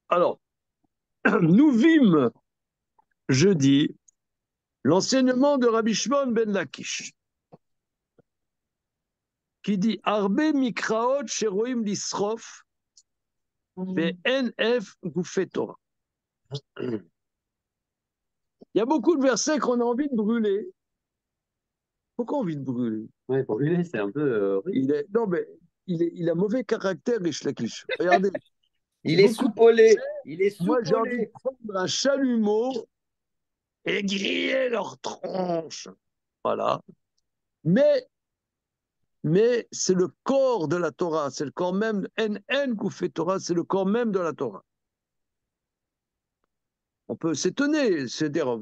Alors, nous vîmes jeudi l'enseignement de Rabbi Shimon ben Lakish, qui dit Arbe mikraot sheroim lisrof ve'en gufei Torah. Il y a beaucoup de versets qu'on a envie de brûler. Pourquoi envie de brûler? Ouais, pour lui, c'est un peu horrible. Non, mais il a mauvais caractère, Rish Lakish. Regardez, Il est beaucoup de soupolé. versets, Il est moi j'ai envie de soupolé. prendre un chalumeau et griller leurs tronches. Voilà. Mais c'est le corps de la Torah, c'est le corps même, En Koufé Torah, c'est le corps même de la Torah. On peut s'étonner, c'est-à-dire,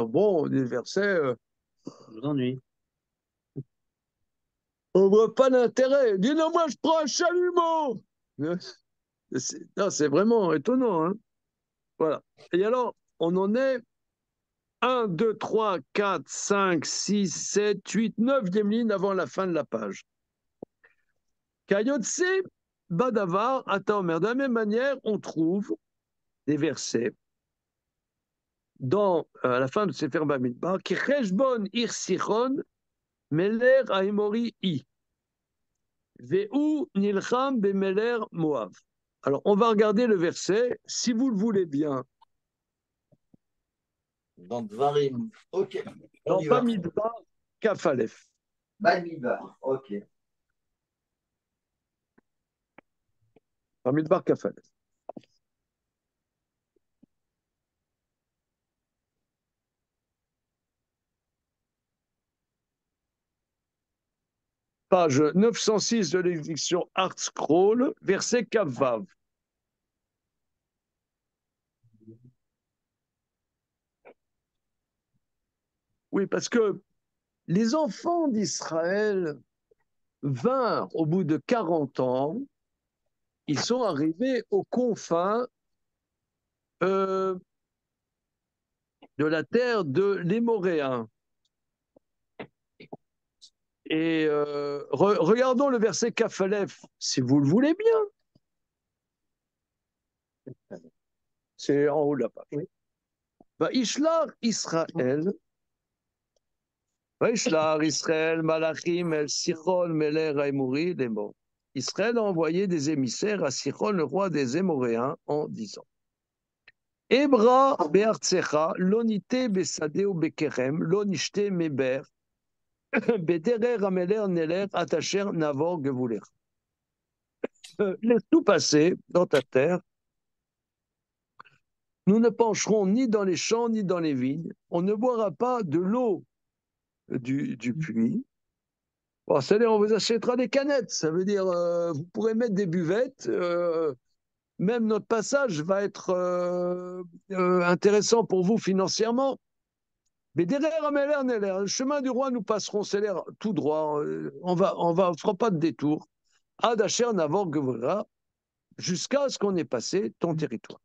bon, des versets, Je vous ennuie. on ne voit pas l'intérêt. Dis non, moi je prends un chalumeau. Non, c'est vraiment étonnant. Hein. Voilà. Et alors, on en est 1, 2, 3, 4, 5, 6, 7, 8, 9e ligne avant la fin de la page. Kayotse Badavar Ataomer. De la même manière, on trouve des versets à la fin de Sefer Bamidbar, qui Cheshbon Ir Sichon Meler Aimori I. Ve'u Nilcham Bemeler Moav. Alors, on va regarder le verset, si vous le voulez bien. Dans Dvarim. Ok, on Dans y va. Bamidbar, Kafalef. Bamidbar. Ok. Bamidbar, Kafalef. Page 906 de l'édition Art Scroll, verset Kavav. Oui, parce que les enfants d'Israël vinrent au bout de 40 ans, ils sont arrivés aux confins de la terre de l'Hémoréen. Et regardons le verset Kafalef, si vous le voulez bien. C'est en haut de la page. Oui. Vaishlar Israël, Vaishlar Israël, Malachim, El Sichon, Meler, Aimouri, les mots. Israël a envoyé des émissaires à Sichon, le roi des Hémoréens, en disant Ebra be'artsecha, lonite besadeu bekerem, lonishte meber, bederer ameler neler, attacher navor gevuler. Laisse tout passer dans ta terre. Nous ne pencherons ni dans les champs ni dans les vignes. On ne boira pas de l'eau du puits. Bon, c'est-à-dire, on vous achètera des canettes. Ça veut dire, vous pourrez mettre des buvettes. Même notre passage va être intéressant pour vous financièrement. Mais derrière Améler, le chemin du roi, nous passerons, c'est l'air tout droit. On fera pas de détour. Ad Asher Navor Gevura, jusqu'à ce qu'on ait passé ton territoire.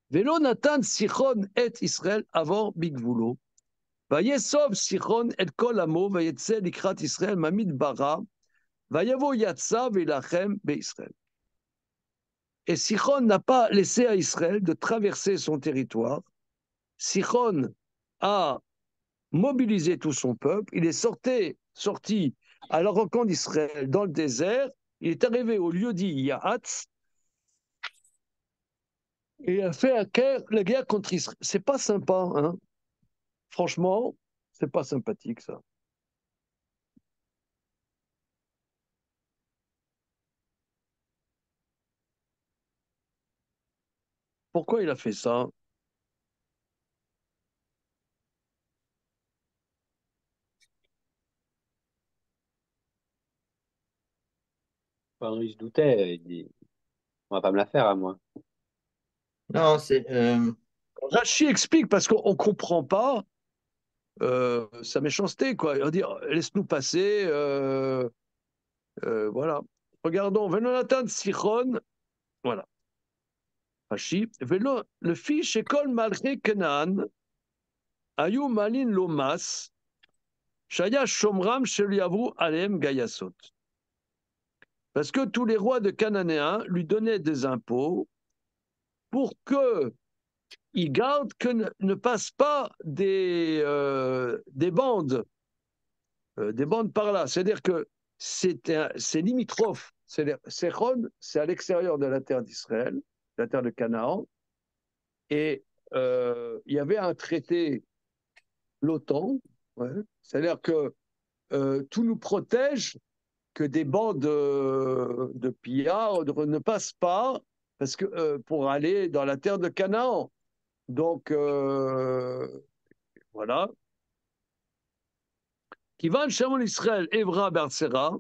Velo Natan Sichon et Israël Avor Bigvulo. Vayesov Sichon et Kol Amo, Vayetze Likrat Israël Mamid Bara, Vayavo Yatsa Velachem Be Israël. Et Sichon n'a pas laissé à Israël de traverser son territoire. Sichon a mobilisé tout son peuple. Il est sorti à la rencontre d'Israël dans le désert. Il est arrivé au lieu dit Yahatz et a fait la guerre contre Israël. C'est pas sympa, hein. Franchement, c'est pas sympathique ça. Pourquoi il a fait ça? Pardon, il se doutait. Il dit, on va pas me la faire à moi. Non, c'est. Rachi explique parce qu'on ne comprend pas sa méchanceté, quoi. Il va dire laisse-nous passer, voilà. Regardons, Venonatan Sichon, voilà. Rachi, le fils Shekol Malché Kenan, Ayou Malin Lomas, Shaya Shomram Sheliavru Alem Gayasot. Parce que tous les rois de Cananéens lui donnaient des impôts pour qu'il garde que ne passent pas des bandes par là. C'est-à-dire que c'est limitrophe. Séchon, c'est à l'extérieur de la terre d'Israël, la terre de Canaan. Et il y avait un traité, l'OTAN, ouais, c'est-à-dire que tout nous protège, que des bandes de pillards ne passent pas parce que, pour aller dans la terre de Canaan. Donc, voilà. Kivan Shemon Israël, Evra Bersera,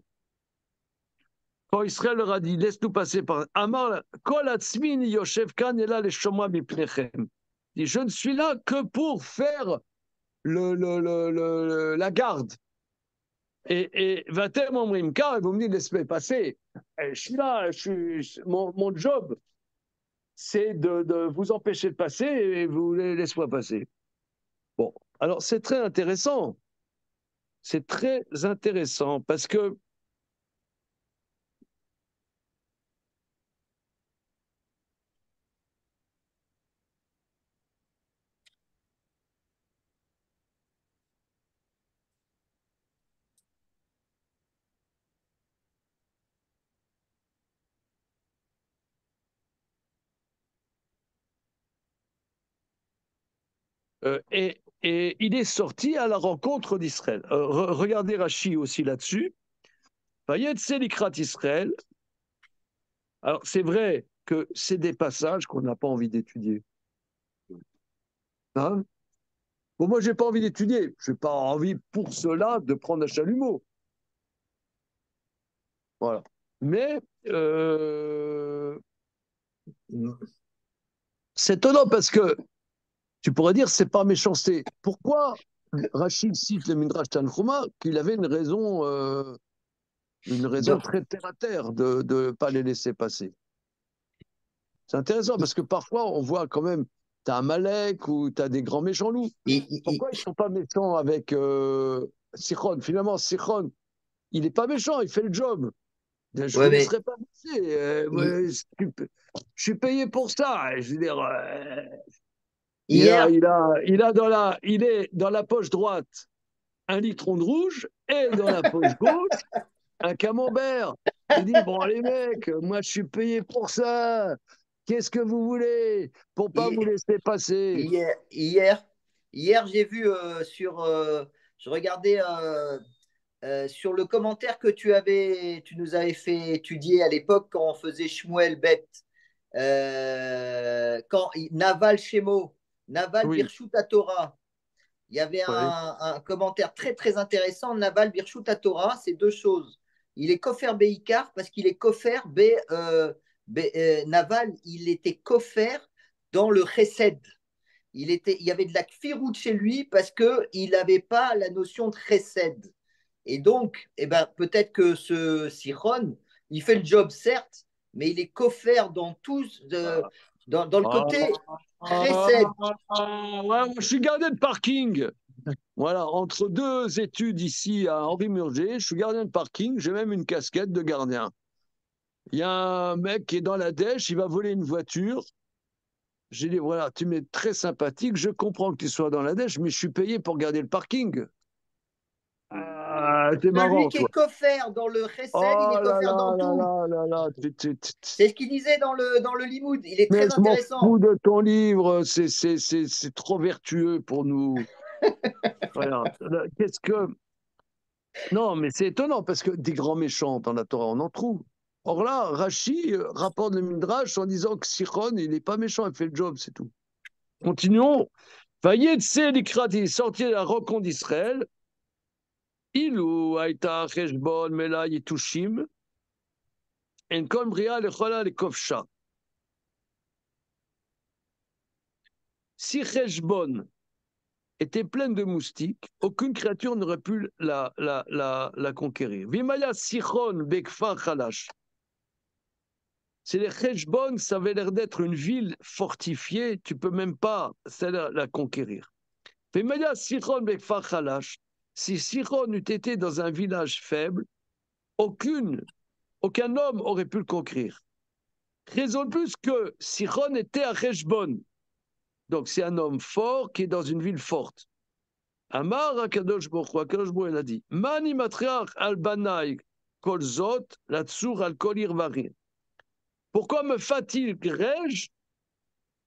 quand Israël leur a dit, laisse-nous passer par Amar, Kol Atzmin Yoshev Kan Ela le Shoma Mipnechem. Je ne suis là que pour faire la garde. Et Vatem Omrim Kar, vous me dites, laisse-moi passer. Et je suis là, mon job, c'est de vous empêcher de passer et vous laissez-moi passer. Bon, alors c'est très intéressant. C'est très intéressant parce que et il est sorti à la rencontre d'Israël. Regardez Rachi aussi là-dessus. Vayetze likrat Israël. Alors c'est vrai que c'est des passages qu'on n'a pas envie d'étudier. Hein? Bon, moi, j'ai pas envie d'étudier. Je n'ai pas envie pour cela de prendre un chalumeau. Voilà. Mais c'est étonnant parce que tu pourrais dire c'est pas méchanceté. Pourquoi Rachid cite le Midrash Tanchuma qu'il avait une raison très terre à terre de ne pas les laisser passer. C'est intéressant parce que parfois on voit quand même tu as un Malek ou tu as des grands méchants loups. Pourquoi ils ne sont pas méchants avec Sichon? Finalement, Sichon, il n'est pas méchant, il fait le job. Je ne Ouais, vous mais laisserai pas passer. Je suis payé pour ça. Je veux dire, hier, il est dans la poche droite un litron de rouge et dans la poche gauche un camembert. Il dit, bon les mecs, moi je suis payé pour ça. Qu'est-ce que vous voulez pour pas vous hi- laisser passer? hier, hier, hier, j'ai vu je regardais sur le commentaire que tu nous avais fait étudier à l'époque quand on faisait Shmuel Bet, quand Naval Shemo, Naval Oui, Birshut Torah. Il y avait oui, un commentaire très très intéressant. Naval Birshut Torah, c'est deux choses. Il est Kofer Beikar parce qu'il est Kofer Naval, il était Kofer dans le Chesed. Il y avait de la kfirout chez lui parce qu'il n'avait pas la notion de Chesed. Et donc, eh ben, peut-être que ce Sichon, il fait le job, certes, mais il est coffert dans tout, dans le côté Chesed. Ouais, je suis gardien de parking. Voilà, entre deux études ici à Henri Murger, je suis gardien de parking, j'ai même une casquette de gardien. Il y a un mec qui est dans la dèche, il va voler une voiture. J'ai dit, voilà, tu m'es très sympathique, je comprends que tu sois dans la dèche, mais je suis payé pour garder le parking. Ah, t'es Celui marrant, qui toi. est coffert dans le Chesed, il Oh est là coffert dans là là tout. là là là. C'est ce qu'il disait dans le Limoud. Il est Mais très je m'en fous intéressant. de ton livre, c'est trop vertueux pour nous. Voilà. Qu'est-ce que. Non, mais c'est étonnant parce que des grands méchants dans la Torah, on en trouve. Or là, Rashi rapporte le Midrash en disant que Sichon, il n'est pas méchant, il fait le job, c'est tout. Continuons. Vayetse l'ikrat, il est sorti de la rencontre d'Israël. Ilou aïta cheshbon mela yitushim. En kol bria lechola lekofsha. Si Cheshbon était pleine de moustiques, aucune créature n'aurait pu la conquérir. Vimaya Sichon Bekfar Khalash. C'est les Cheshbon, ça avait l'air d'être une ville fortifiée, tu peux même pas la conquérir. Vimaya Sichon Bekfar Khalash. Si Sichon eût été dans un village faible, aucune aucun homme aurait pu le conquérir. Raison de plus que Sichon était à Heshbon. Donc c'est un homme fort qui est dans une ville forte. Amar Akadosh Baruch Hu, Akadosh Baruch Hu, il a dit, Mani matriarch al banai kol zot, la tsur al kol irvarim. Pourquoi me fatiguerai-je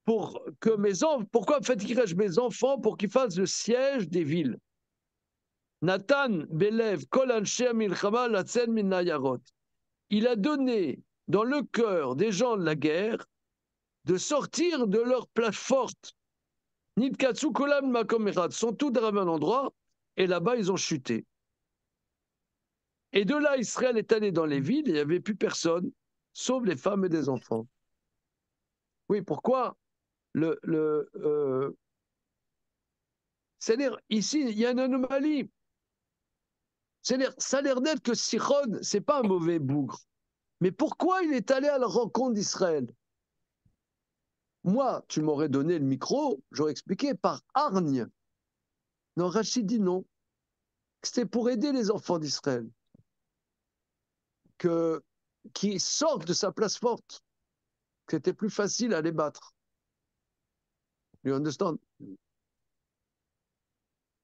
pourquoi fatiguerai-je mes enfants pour qu'ils fassent le siège des villes? Nathan Belev kol anshe milchama latzel min nayarot. Il a donné dans le cœur des gens de la guerre de sortir de leur place forte. Nitkatsu kolam makom echad, sont tous dans un endroit, et là-bas ils ont chuté. Et de là, Israël est allé dans les villes, et il n'y avait plus personne, sauf les femmes et des enfants. Oui, pourquoi c'est-à-dire, ici, il y a une anomalie. C'est-à-dire, ça a l'air d'être que Sichon, c'est pas un mauvais bougre. Mais pourquoi il est allé à la rencontre d'Israël? Moi, tu m'aurais donné le micro, j'aurais expliqué par hargne. Non, Rachid dit non. C'était pour aider les enfants d'Israël. Qui sortent de sa place forte. Que c'était plus facile à les battre. You understand?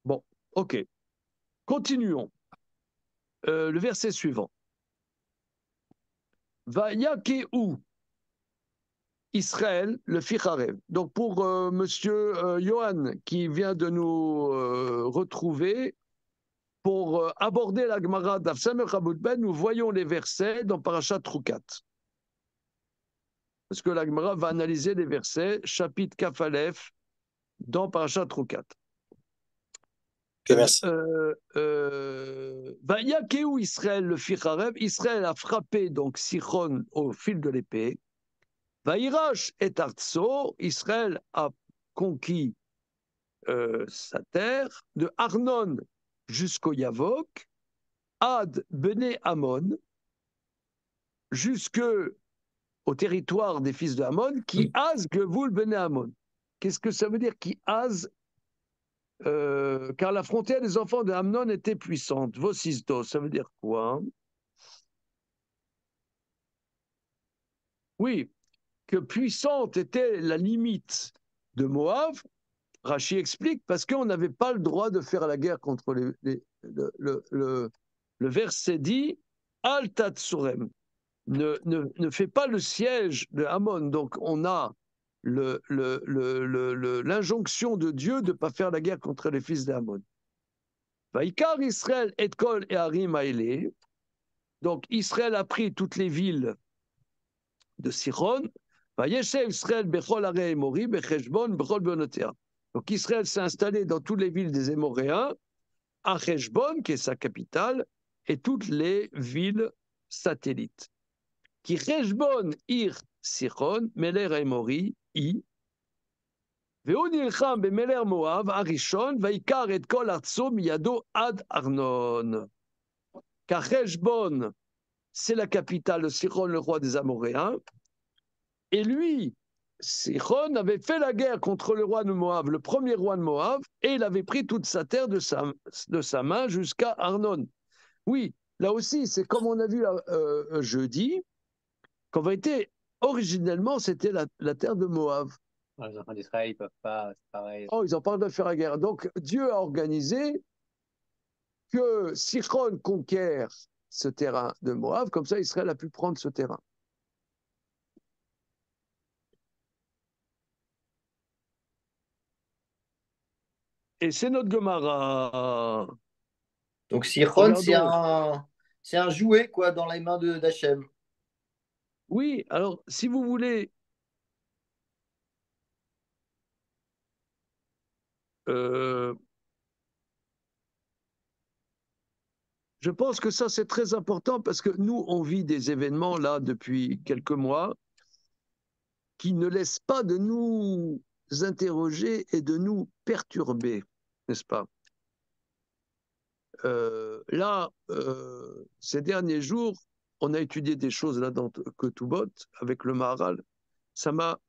Bon, ok. Continuons. Le verset suivant. Vayakehu Israël, le Ficharev. Donc pour monsieur Johan qui vient de nous retrouver, pour aborder la Gemara d'Afsamer Haboudben, nous voyons les versets dans Parashat Troukat. Parce que la Gemara va analyser les versets, chapitre Kaf Aleph, dans Parashat Troukat. Merci. Vayakehu Israël, le Ficharev. Israël a frappé donc Sichon au fil de l'épée. Vaïrash et Artso, Israël a conquis sa terre, de Arnon jusqu'au Yavok, Ad Bene Amon, jusque au territoire des fils de Amon, qui az Gevul Bene Amon. Qu'est-ce que ça veut dire qui az car la frontière des enfants de Amnon était puissante. Vosistos, ça veut dire quoi? Oui, que puissante était la limite de Moab. Rachi explique parce qu'on n'avait pas le droit de faire la guerre contre le verset dit Al Tatsurem, ne fait pas le siège de Hamon. Donc on a l'injonction de Dieu de ne pas faire la guerre contre les fils d'Hamon. Vaikar Israël et Kol et Harim Aele. Donc Israël a pris toutes les villes de Sichon. Vayeshev Israël bechol arei Mori becheshbon bechol beonotea. Donc Israël s'est installé dans toutes les villes des Émoréens, à Heshbon, qui est sa capitale, et toutes les villes satellites. Qui Heshbon ir Sichon, Meler Emori, I. Ve'u nilcham bemeler Moav, Arishon, Vaikar et kol artso miyado ad Arnon. Car Heshbon, c'est la capitale de Sichon, le roi des Amoréens, et lui, Sichon avait fait la guerre contre le roi de Moab, le premier roi de Moab, et il avait pris toute sa terre de sa main jusqu'à Arnon. Oui, là aussi, c'est comme on a vu jeudi, qu'en vérité, originellement, c'était la terre de Moab. Les enfants d'Israël, ils peuvent pas, c'est pareil. Oh, ils ont pas de faire la guerre. Donc, Dieu a organisé que Sichon conquiert ce terrain de Moab, comme ça, Israël a pu prendre ce terrain. Et c'est notre Gemara. Donc Sichon, c'est un jouet quoi, dans les mains d'Hachem. Oui, alors si vous voulez, je pense que ça c'est très important parce que nous, on vit des événements là depuis quelques mois qui ne laissent pas de nous interroger et de nous perturber, n'est-ce pas? Là, ces derniers jours, on a étudié des choses là dans Ketubot avec le Maharal. Ça m'a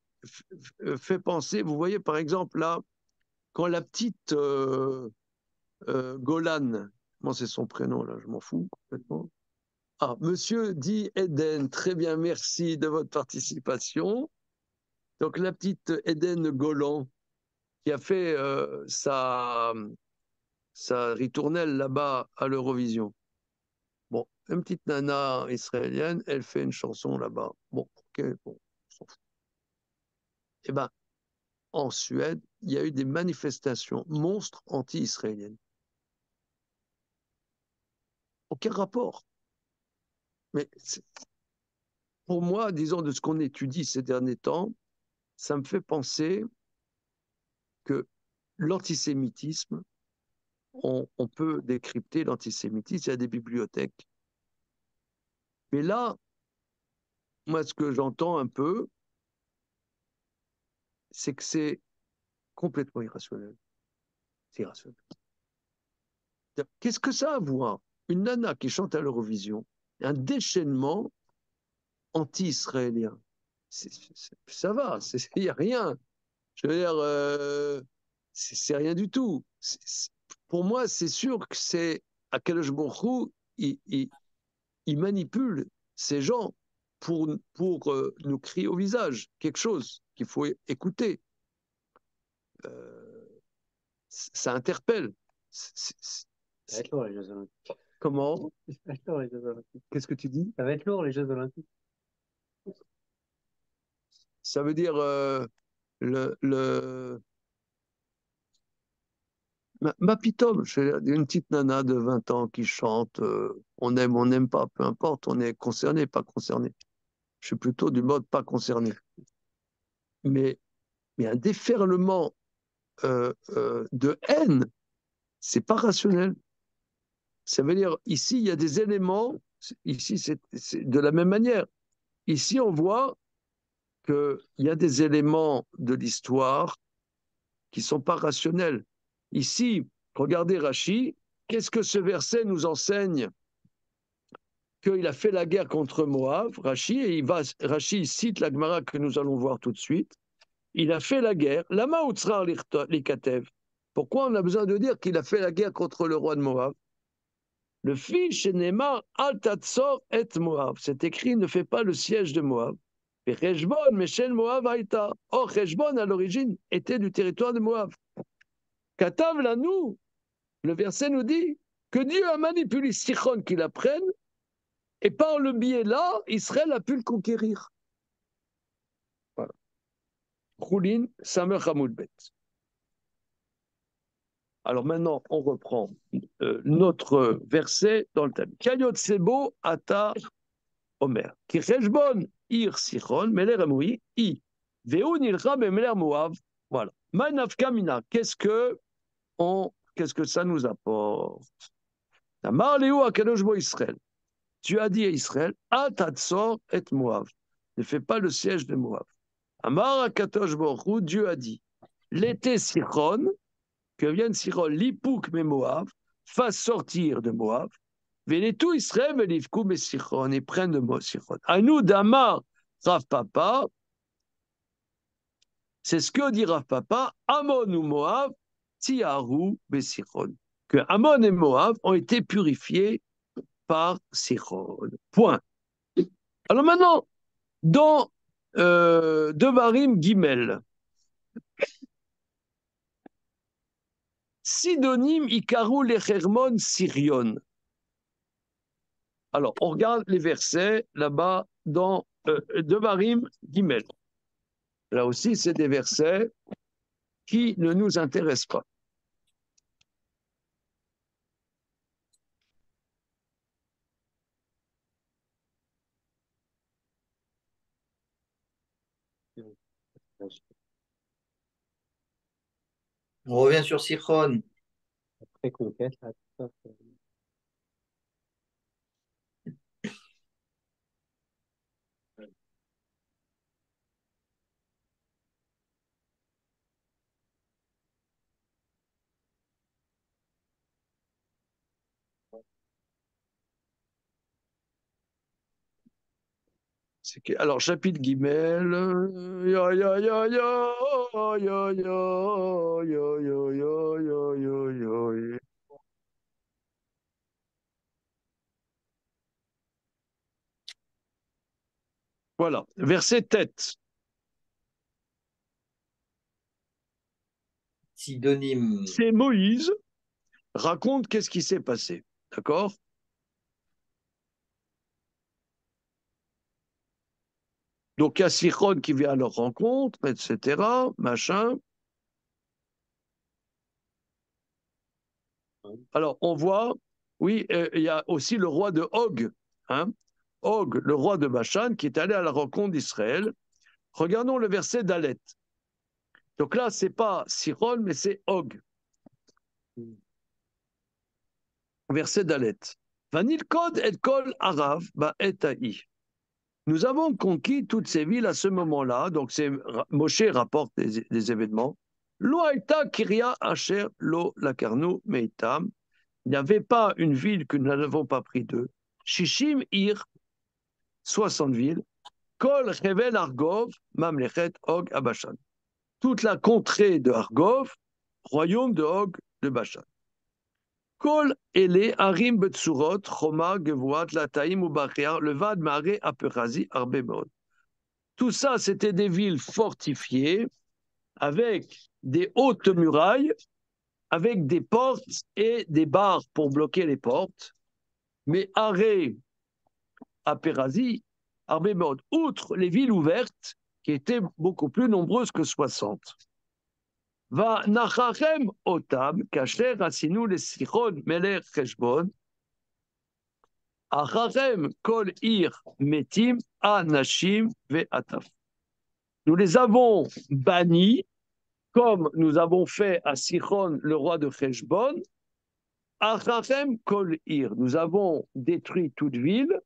fait penser, vous voyez par exemple là, quand la petite Golan, comment c'est son prénom là, je m'en fous complètement. Ah, monsieur dit Eden, très bien, merci de votre participation. Donc, la petite Eden Golan, qui a fait sa ritournelle là-bas à l'Eurovision. Bon, une petite nana israélienne, elle fait une chanson là-bas. Bon, ok, bon, on s'en fout. Eh bien, en Suède, il y a eu des manifestations monstres anti-israéliennes. Aucun rapport. Mais pour moi, disons, de ce qu'on étudie ces derniers temps, ça me fait penser que l'antisémitisme, on peut décrypter l'antisémitisme, il y a des bibliothèques. Mais là, moi, ce que j'entends un peu, c'est que c'est complètement irrationnel. C'est irrationnel. Qu'est-ce que ça a à voir? Une nana qui chante à l'Eurovision, un déchaînement anti-israélien. Ça va, il n'y a rien. Je veux dire, c'est rien du tout. Pour moi, c'est sûr que c'est Akadosh Baruch Hu, il manipule ces gens pour nous crier au visage quelque chose qu'il faut écouter. Euh, ça interpelle. Ça va être lourd les Jeux Olympiques. Comment? Ça va être lourd les Jeux Olympiques. Qu'est-ce que tu dis? Ça va être lourd les Jeux Olympiques. Ça veut dire le ma pitome, une petite nana de 20 ans qui chante, on n'aime pas, peu importe, on est concerné, pas concerné. Je suis plutôt du mode pas concerné. Mais, mais un déferlement de haine, c'est pas rationnel. Ça veut dire, ici, il y a des éléments, ici, c'est de la même manière. Ici, on voit qu'il y a des éléments de l'histoire qui ne sont pas rationnels. Ici, regardez Rachi, qu'est-ce que ce verset nous enseigne? Qu'il a fait la guerre contre Moab, Rachi, et Rachi cite la Gemara que nous allons voir tout de suite. Il a fait la guerre. Lama utzrar likatev. Pourquoi on a besoin de dire qu'il a fait la guerre contre le roi de Moab? Le fils Nema al tatzor et Moab. C'est écrit, ne fait pas le siège de Moab. Et Heshbon, Meshen Moab Haïta. Or, Heshbon, à l'origine, était du territoire de Moab. Katav Lanou, le verset nous dit que Dieu a manipulé Sichon qu'il apprenne, et par le biais là, Israël a pu le conquérir. Voilà. Choulin, Samer Hamoudbet. Alors maintenant, on reprend notre verset dans le thème. Kayot Sebo Ata Omer. Ki Cheshbon Ir Sichon, Meler Emoui, I. Veun Ilcha Bemeler Moav. Voilà. Manafka Mina. Qu'est-ce que ça nous apporte? Amar Léo Akadosh Bo Israël. Tu as dit à Israël, Atatsor et Moav. Ne fais pas le siège de Moav. Amar Akatosh Baruch Dieu a dit, l'été Sichon, que vienne Sichon, l'Ipouk mais Moav, fasse sortir de Moav, Vénétou Israël, Vélivkou mais Sichon, et prennent de Moav Sichon. À nous d'Amar, Rav Papa, c'est ce que dit Rav Papa, Amon ou Moav, Tiaru Besichon. Que Amon et Moav ont été purifiés par Sichon. Point. Alors maintenant, dans Devarim Gimel, Sidonim Ikaru Lechermon Sirion. Alors, on regarde les versets là-bas dans Devarim Gimel. Là aussi, c'est des versets qui ne nous intéressent pas. On revient sur Sichon. Après conquête, là, tout ça, Alors, chapitre Gimel, ya, ya, ya, ya, ya, ya, ya, ya, ya, ya, ya, ya. Voilà, verset tête. Sidonim. C'est Moïse raconte qu'est-ce qui s'est passé. D'accord? Donc, il y a Sichon qui vient à leur rencontre, etc., machin. Alors, on voit, oui, il y a aussi le roi de Og, hein, Og, le roi de Bashan, qui est allé à la rencontre d'Israël. Regardons le verset d'Alet. Donc là, c'est pas Sichon, mais c'est Og. Verset d'Alet. Vanil kod et kol arav ba eta'i. Nous avons conquis toutes ces villes à ce moment-là. Donc, Moshe rapporte des événements. Lo haïta kiria asher lo lakarnu meitam. Il n'y avait pas une ville que nous n'avons pas pris d'eux. Shishim ir, 60 villes. Kol Hevel Argov, Mamlechet Og Abashan. Toute la contrée de Argov, royaume de Og de Bashan. Kol Ele Arim Betsurot, Choma, Gevuat, Lataim, Ubachia, Levad, Mare, Aperazi, Arbemod. Tout ça, c'était des villes fortifiées avec des hautes murailles, avec des portes et des barres pour bloquer les portes. Mais Aré, Aperazi, Arbemod, outre les villes ouvertes, qui étaient beaucoup plus nombreuses que 60. Va nachachem otam, kasher asinu les sichon melech cheshbon, achachem kol ir metim anashim ve'ataf. Nous les avons bannis, comme nous avons fait à Sichon, le roi de Cheshbon, achachem kol ir. Nous avons détruit toute ville.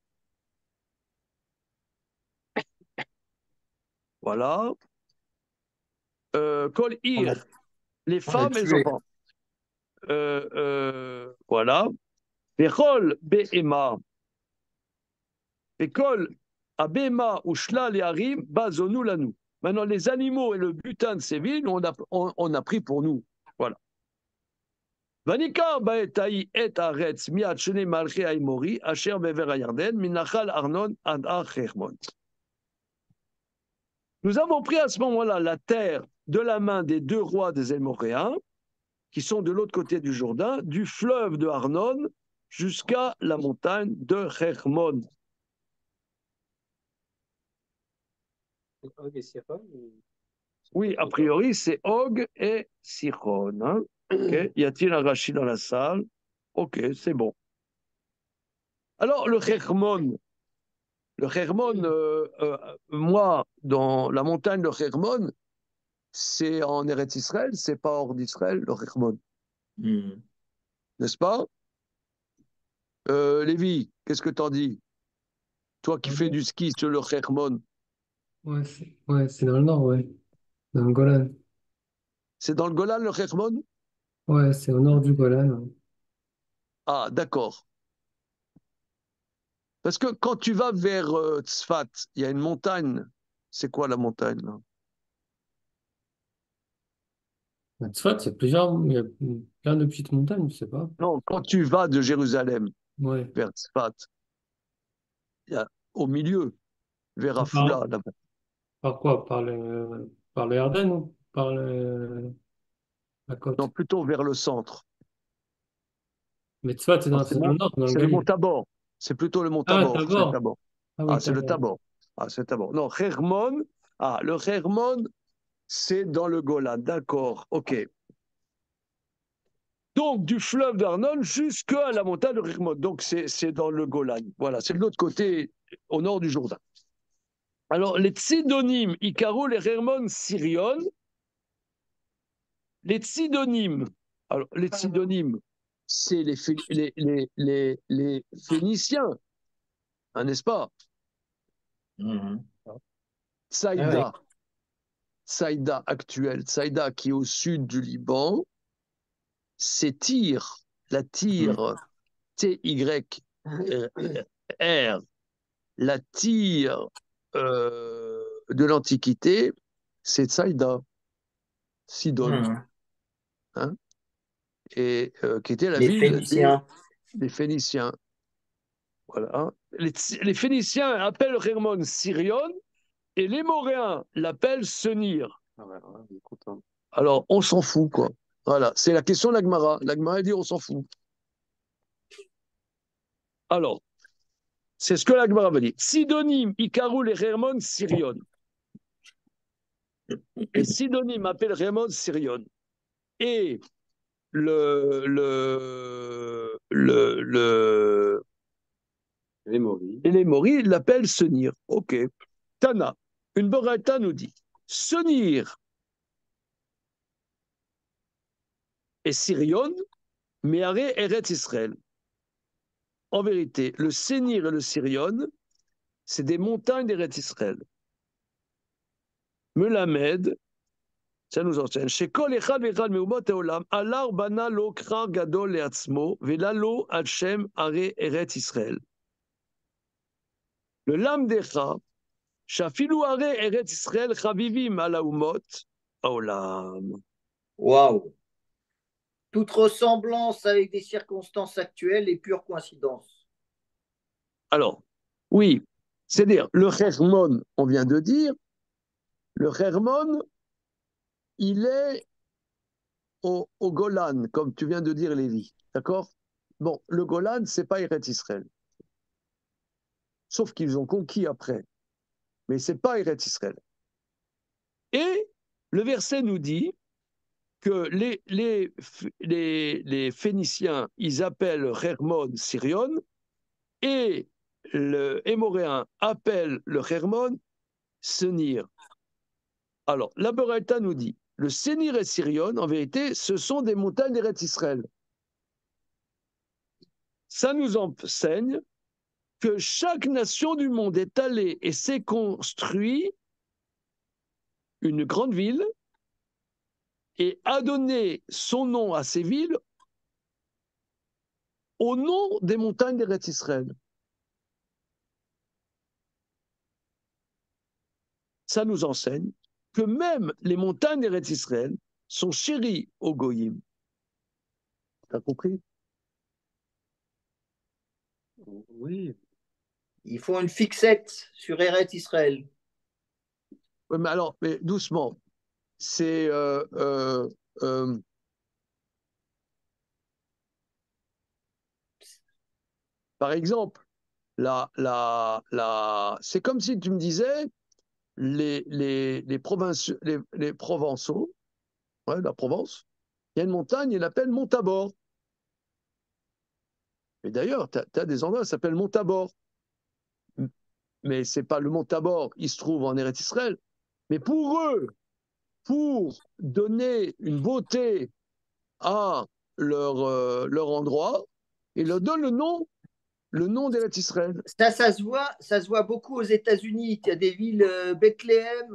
Voilà. Kol ir, les femmes et les enfants. Voilà. Vechol be'ema. Vechol abema ou shlal et harim bazonu lanu. Maintenant, les animaux et le butin de ces villes, on a pris pour nous. Voilà. Vanikar ba'etai et aretz miat shene malche aimori asher bever ayarden minachal arnon ad Hermon. Nous avons pris à ce moment-là la terre de la main des deux rois des Émoréens, qui sont de l'autre côté du Jourdain, du fleuve de Arnon jusqu'à la montagne de Hermon. Og et Sichon Oui, a priori, c'est Og et Sichon. Hein? Okay. Y a-t-il un Rashi dans la salle? Ok, c'est bon. Alors, le Hermon, moi, dans la montagne de Hermon, c'est en Eretz Israël, c'est pas hors d'Israël, le Hermon. N'est-ce pas? Lévi, qu'est-ce que t'en dis? Toi qui fais du ski sur le Hermon. Ouais, c'est dans le nord, ouais. Dans le Golan. C'est dans le Golan, le Hermon? Ouais, c'est au nord du Golan. Ouais. Ah, d'accord. Parce que quand tu vas vers Tzfat, il y a une montagne. C'est quoi la montagne là? Tzfat, il y a plein de petites montagnes, je sais pas. Non, quand tu vas de Jérusalem Ouais. vers Tzfat, il y a au milieu, vers Par, Afula, là-bas. par quoi? Par le Yarden ou par la Non, côte? plutôt vers le centre. Mais Tzfat, c'est Non, c'est dans le nord, dans le c'est le mont Galil. Tabor. C'est plutôt le mont Ah, Tabor. C'est le Tabor. Tabor. Ah oui, Ah, c'est le Tabor. Tabor. Ah, c'est le Tabor. Non, Hermon. Ah, le Hermon, c'est dans le Golan. D'accord. OK. Donc, du fleuve d'Arnon jusqu'à la montagne de Hermon. Donc, c'est dans le Golan. Voilà, c'est de l'autre côté, au nord du Jourdain. Alors, les Tsidonymes, Icaro, les Hermon, Sirion. Les Tsidonymes. Alors, les Tsidonymes, c'est les Phéniciens, hein, n'est-ce pas? Tsaïda. Tsaïda actuelle, Tsaïda qui est au sud du Liban, c'est Tyr, la Tyr, T-Y-R, la Tyr de l'Antiquité, c'est Tsaïda, Sidon, hein, et qui était la Les ville Phéniciens. des Phéniciens. Voilà. Les Phéniciens appellent Hermon Sirion et les Moréens l'appellent Senir. Ah ouais, alors là, on est content. Alors, on s'en fout, quoi. Voilà, c'est la question de l'Agmara. L'Agmara dit on s'en fout. Alors, c'est ce que l'Agmara va dire. Sidonim, Ikarou, les Hermon Sirion. Et Sidonim appelle Hermon Sirion. Et Les Maurice. et les Moris l'appellent Senir. Ok. Tana, une Borata nous dit Senir et Sirion, Meare Eret Israël. En vérité, le Senir et le Sirion, c'est des montagnes d'Eret Israël. Melamed, ça nous enseigne. Chez Kol Echad Echad Meumot Haolam, Alar Bana Lo Krar Gadol Leatzmo, Velalo Hashem Are Eret Israël. Le Lam Decha, Shafilu Are Eret Israël Chavivim Alaumot Haolam. Waouh! Toute ressemblance avec des circonstances actuelles est pure coïncidence. Alors, oui, c'est-à-dire, le Hermon, on vient de dire, le Hermon, il est au Golan, comme tu viens de dire, Lévi. D'accord? Bon, le Golan, c'est pas Eret Israël. Sauf qu'ils ont conquis après. Mais c'est pas Eret Israël. Et le verset nous dit que les Phéniciens, ils appellent Hermon Sirion, et le Hémoréen appelle le Hermon Senir. Alors, la Beraïta nous dit, le Senir et Sirion, en vérité, ce sont des montagnes d'Eretz Israël. Ça nous enseigne que chaque nation du monde est allée et s'est construit une grande ville et a donné son nom à ces villes au nom des montagnes d'Eretz Israël. Ça nous enseigne que même les montagnes d'Eretz Israël sont chéries aux Goïm. T'as compris? Oui. Ils font une fixette sur Eret Israël. Oui, mais alors, mais doucement. C'est par exemple, c'est comme si tu me disais les Provençaux, ouais, la Provence, il y a une montagne, ils l'appellent Montabor. Et d'ailleurs, tu as des endroits qui s'appellent Montabor. Mais c'est pas le Montabor, il se trouve en Eretz Israël. Mais pour eux, pour donner une beauté à leur endroit, ils leur donnent le nom d'Eretz Israël. Ça se voit beaucoup aux États-Unis. Il y a des villes, Bethléem,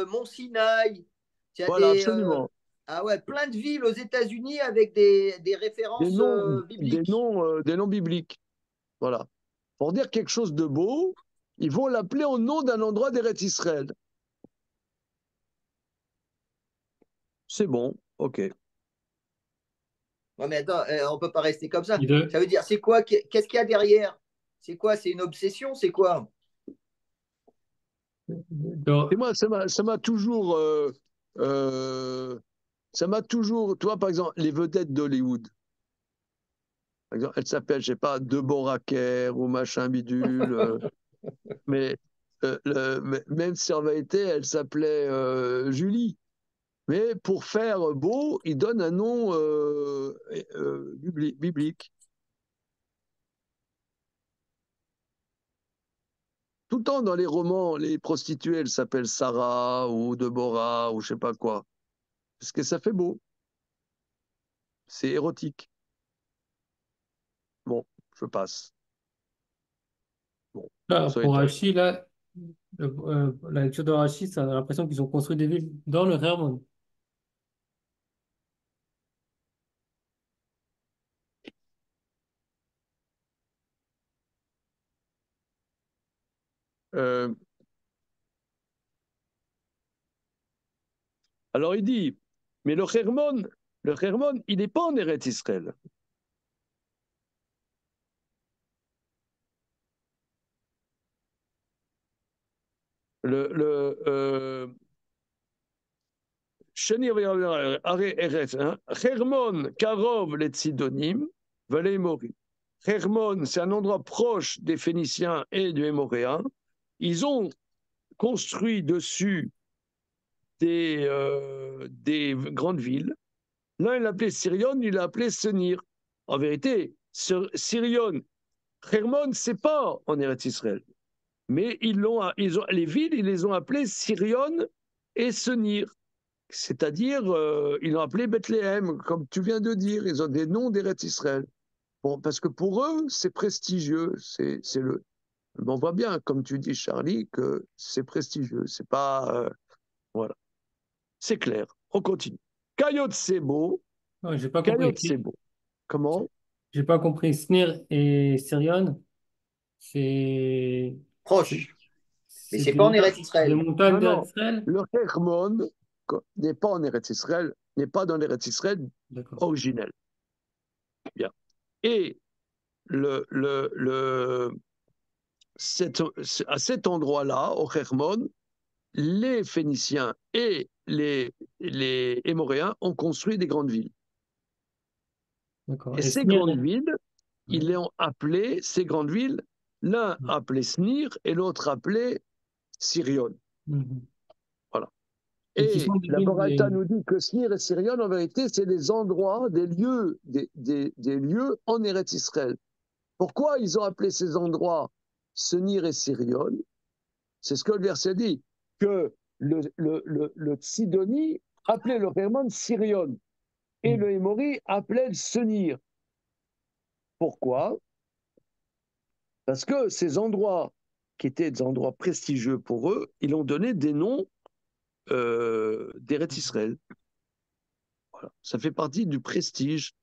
Mont-Sinaï. Il y a Voilà, absolument. ah ouais, plein de villes aux États-Unis avec des références bibliques. Des noms bibliques. Voilà. Pour dire quelque chose de beau, ils vont l'appeler au nom d'un endroit d'Eretz Israël. C'est bon, ok. Ouais, mais attends, on ne peut pas rester comme ça. Il Ça veut dire, c'est quoi? Qu'est-ce qu'il y a derrière? C'est quoi? C'est une obsession? C'est quoi? Et moi, ça m'a toujours, toi, par exemple, les vedettes d'Hollywood, par exemple, elles s'appellent, je sais pas, Deborah Kerr ou machin bidule, mais même si en vérité, elle s'appelait Julie. Mais pour faire beau, ils donnent un nom biblique. Tout le temps dans les romans, les prostituées, elles s'appellent Sarah ou Deborah ou je sais pas quoi. Parce que ça fait beau. C'est érotique. Bon, je passe. Bon, Là, ça pour est. Rachid, là, la lecture de Rachid, ça a l'impression qu'ils ont construit des villes dans le Hermon. Euh, alors il dit, mais le Hermon, il n'est pas en Eretz Israël. Sheni Are Eretz, Hermon, Karov, les Tsidonim, Valais Morim. Hermon, c'est un endroit proche des Phéniciens et du Hémoréens. Ils ont construit dessus des grandes villes. L'un, il l'appelait Sirion, il l'a appelé Senir. En vérité, Sirion, Hermon, c'est pas en Eretz Israël. Mais les villes, ils les ont appelées Sirion et Senir. C'est-à-dire, ils l'ont appelé Bethléem, comme tu viens de dire. Ils ont des noms d'Eretz Israël. Bon, parce que pour eux, c'est prestigieux. On voit bien, comme tu dis, Charlie, que c'est prestigieux. C'est pas. Voilà. C'est clair. On continue. Kayot Sebo. Ouais, j'ai pas Kayot compris. Sebo. Comment? J'ai pas compris. Snir et Sirion, c'est Proche. Mais c'est c'est pas en Eretz des Israël. montagnes Non, non. d'Israël? Le Hermon n'est pas en Eretz Israël, n'est pas dans l'Eretz Israël D'accord. originel. Bien. Et à cet endroit-là, au Hermon, les Phéniciens et les Hémoréens ont construit des grandes villes. D'accord. Et Et ces Snir, grandes villes, ouais. ils les ont appelées, ces grandes villes, l'un appelé Snir et l'autre appelé Sirion. Mhm. Voilà. Et qui sont Et des la villes Baraita nous dit que Snir et Sirion, en vérité, c'est des endroits, des lieux, des lieux en Eretz Israël. Pourquoi ils ont appelé ces endroits Senir et Sirion? C'est ce que le verset dit, que le Tsidoni appelait le Hermon Sirion et le Hémori appelait le Senir. Pourquoi? Parce que ces endroits qui étaient des endroits prestigieux pour eux, ils ont donné des noms d'Eretz Israël. Voilà. Ça fait partie du prestige.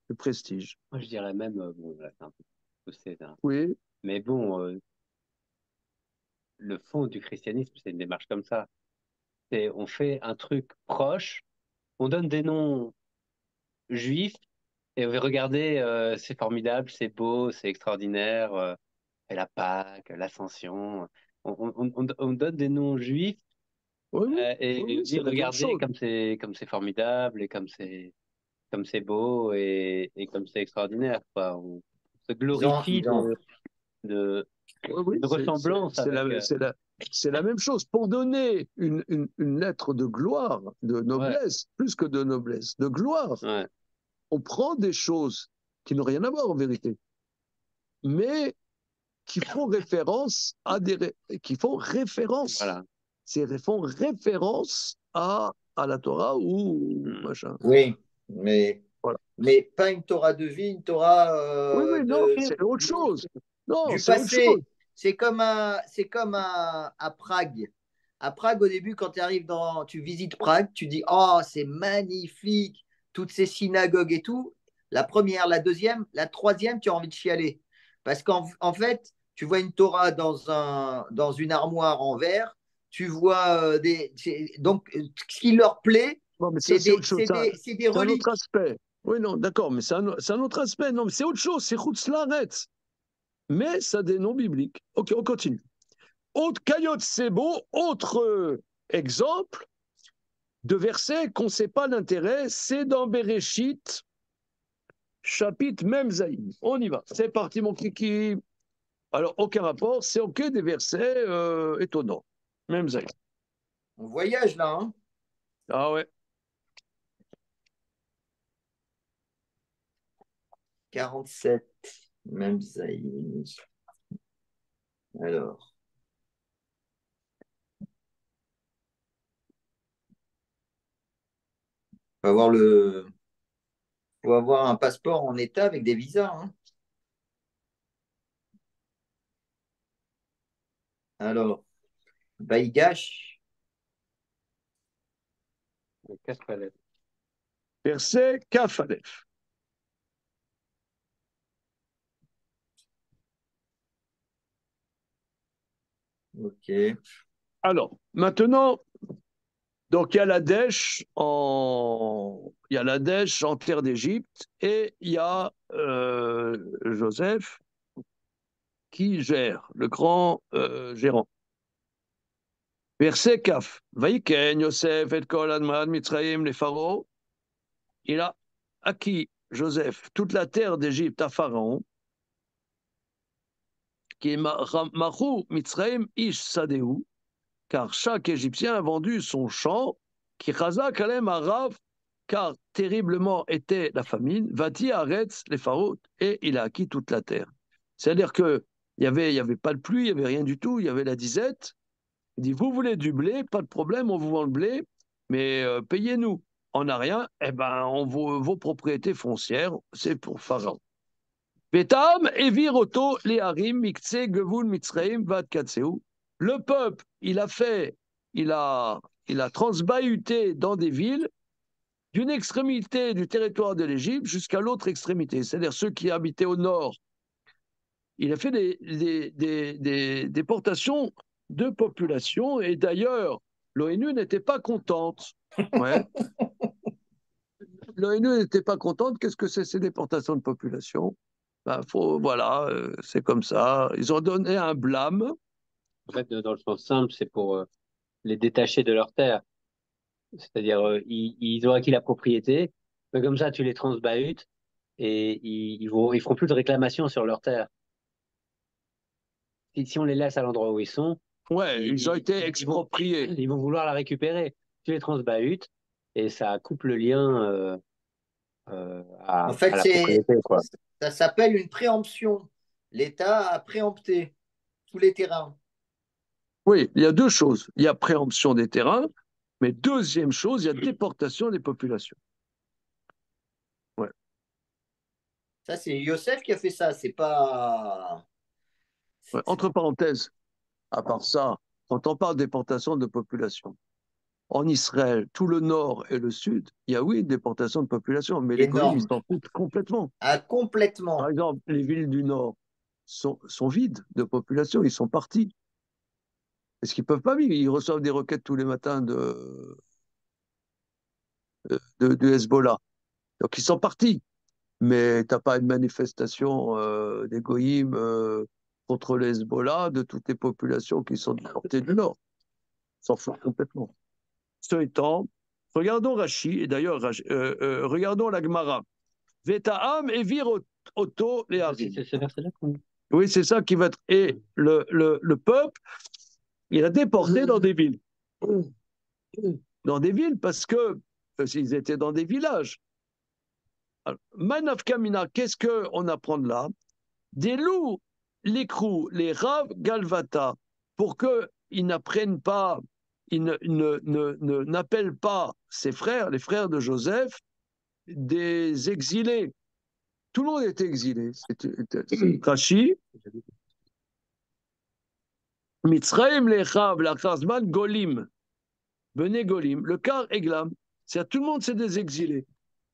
Le prestige. Moi, je dirais même, bon, là, c'est un peu poussé, hein. Oui. Mais bon, le fond du christianisme, c'est une démarche comme ça. On fait un truc proche, on donne des noms juifs, et regardez, c'est formidable, c'est beau, c'est extraordinaire, et la Pâque, l'Ascension. On donne des noms juifs Oui, oui, et oui, c'est dire, la même regardez chose. comme c'est formidable et comme c'est beau et comme c'est extraordinaire, quoi. On se glorifie Oui, oui, de ressemblance c'est avec. la même chose. Pour donner une lettre de gloire, de Ouais, noblesse, plus que de noblesse, de gloire, ouais, on prend des choses qui n'ont rien à voir en vérité, mais qui font référence à qui font référence. voilà. Font référence à la Torah ou Hmm. machin. Oui, mais, Voilà. mais pas une Torah de vie, une Torah Oui, oui, non, c'est autre chose. Non, du c'est autre chose. passé. C'est comme à Prague. À Prague, au début, quand tu visites Prague, tu dis, oh, c'est magnifique, toutes ces synagogues et tout. La première, la deuxième, la troisième, tu as envie de chialer. Parce qu'en fait, tu vois une Torah dans une armoire en verre, tu vois donc, ce qui leur plaît, Bon, mais ça, c'est c'est autre des, chose. c'est des, c'est des C'est un autre reliques. aspect. Oui, non, d'accord, mais c'est un autre aspect. Non, mais c'est autre chose. C'est Chutzlaretz. Mais ça a des noms bibliques. Ok, on continue. Autre Kayot Sebo, autre exemple de verset qu'on ne sait pas l'intérêt, c'est dans Bereshit, chapitre même Zaïm. On y va. C'est parti, mon kiki. Alors, aucun rapport, c'est ok des versets étonnants. Même Zaïm. On voyage là, hein. Ah ouais. 47, même Zaïm. Alors, faut avoir un passeport en état avec des visas, hein. Alors, Baïgash, Casse palette. Verset Kaf Aleph. ok. Alors, maintenant, donc il y a la Dèche en terre d'Égypte et il y a Joseph qui gère, le grand gérant. Verset Kaf. Vaïken Yosef et kol admad Mitzrayim les pharaons. Il a acquis, Joseph, toute la terre d'Égypte à Pharaon, qui est Mahou Mitzrayim Ish Sadeu, car chaque Égyptien a vendu son champ, qui Chaza Kalem Arav, car terriblement était la famine, Vati Aretz les pharaons, et il a acquis toute la terre. C'est-à-dire qu'il n'y avait pas de pluie, il n'y avait rien du tout, il y avait la disette. Il dit, vous voulez du blé, pas de problème, on vous vend le blé, mais payez-nous. On n'a rien, eh ben, vos propriétés foncières, c'est pour Pharaon. Betam, Eviroto, Leharim, Miktse, Gevul, Mitzraim, Vat Katseu. Le peuple, il a transbahuté dans des villes, d'une extrémité du territoire de l'Égypte jusqu'à l'autre extrémité, c'est-à-dire ceux qui habitaient au nord. Il a fait des déportations de population, et d'ailleurs, l'ONU n'était pas contente. Ouais. L'ONU n'était pas contente. Qu'est-ce que c'est ces déportations de population? Ben, voilà, c'est comme ça. Ils ont donné un blâme. En fait, dans le sens simple, c'est pour les détacher de leur terre. C'est-à-dire, ils ont acquis la propriété, mais comme ça, tu les transbahutes et ils feront plus de réclamations sur leur terre. Si on les laisse à l'endroit où ils sont, Ouais, ils ont été expropriés. Ils vont vouloir la récupérer. Tu les transbahutes et ça coupe le lien En fait, à la propriété, quoi. ça s'appelle une préemption. L'État a préempté tous les terrains. Oui, il y a deux choses. Il y a préemption des terrains, mais deuxième chose, il y a déportation des populations. Ouais. Ça, c'est Yosef qui a fait ça. C'est pas. Ouais. Entre parenthèses, à part ça, quand on parle de déportation de population, en Israël, tout le nord et le sud, il y a oui une déportation de population, mais les goïms, ils Énorme. s'en foutent complètement. Ah, Par complètement. exemple, les villes du nord sont vides de population, ils sont partis. Est-ce qu'ils ne peuvent pas vivre? Ils reçoivent des requêtes tous les matins du Hezbollah. Donc ils sont partis. Mais tu n'as pas une manifestation des goïms contre les Hezbollah de toutes les populations qui sont déportées du nord. Ils s'en foutent complètement. Ce étant, regardons Rashi, et d'ailleurs, regardons la Gemara. Vetaam et vir auto les harim. C'est ce verset-là Oui, c'est ça qui va être. Et le peuple, il a déporté dans des villes. Dans des villes parce que s'ils étaient dans des villages. Manaf Kamina, qu'est-ce qu'on apprend de là? Des loups, l'écrou, les raves galvata, pour qu'ils n'apprennent pas, ils n'appellent pas ses frères, les frères de Joseph, des exilés. Tout le monde était exilé. Rashi, Mitzraim lechav, la Khazman, Golim, Bené Golim, le car Eglam. C'est tout le monde, c'est des exilés.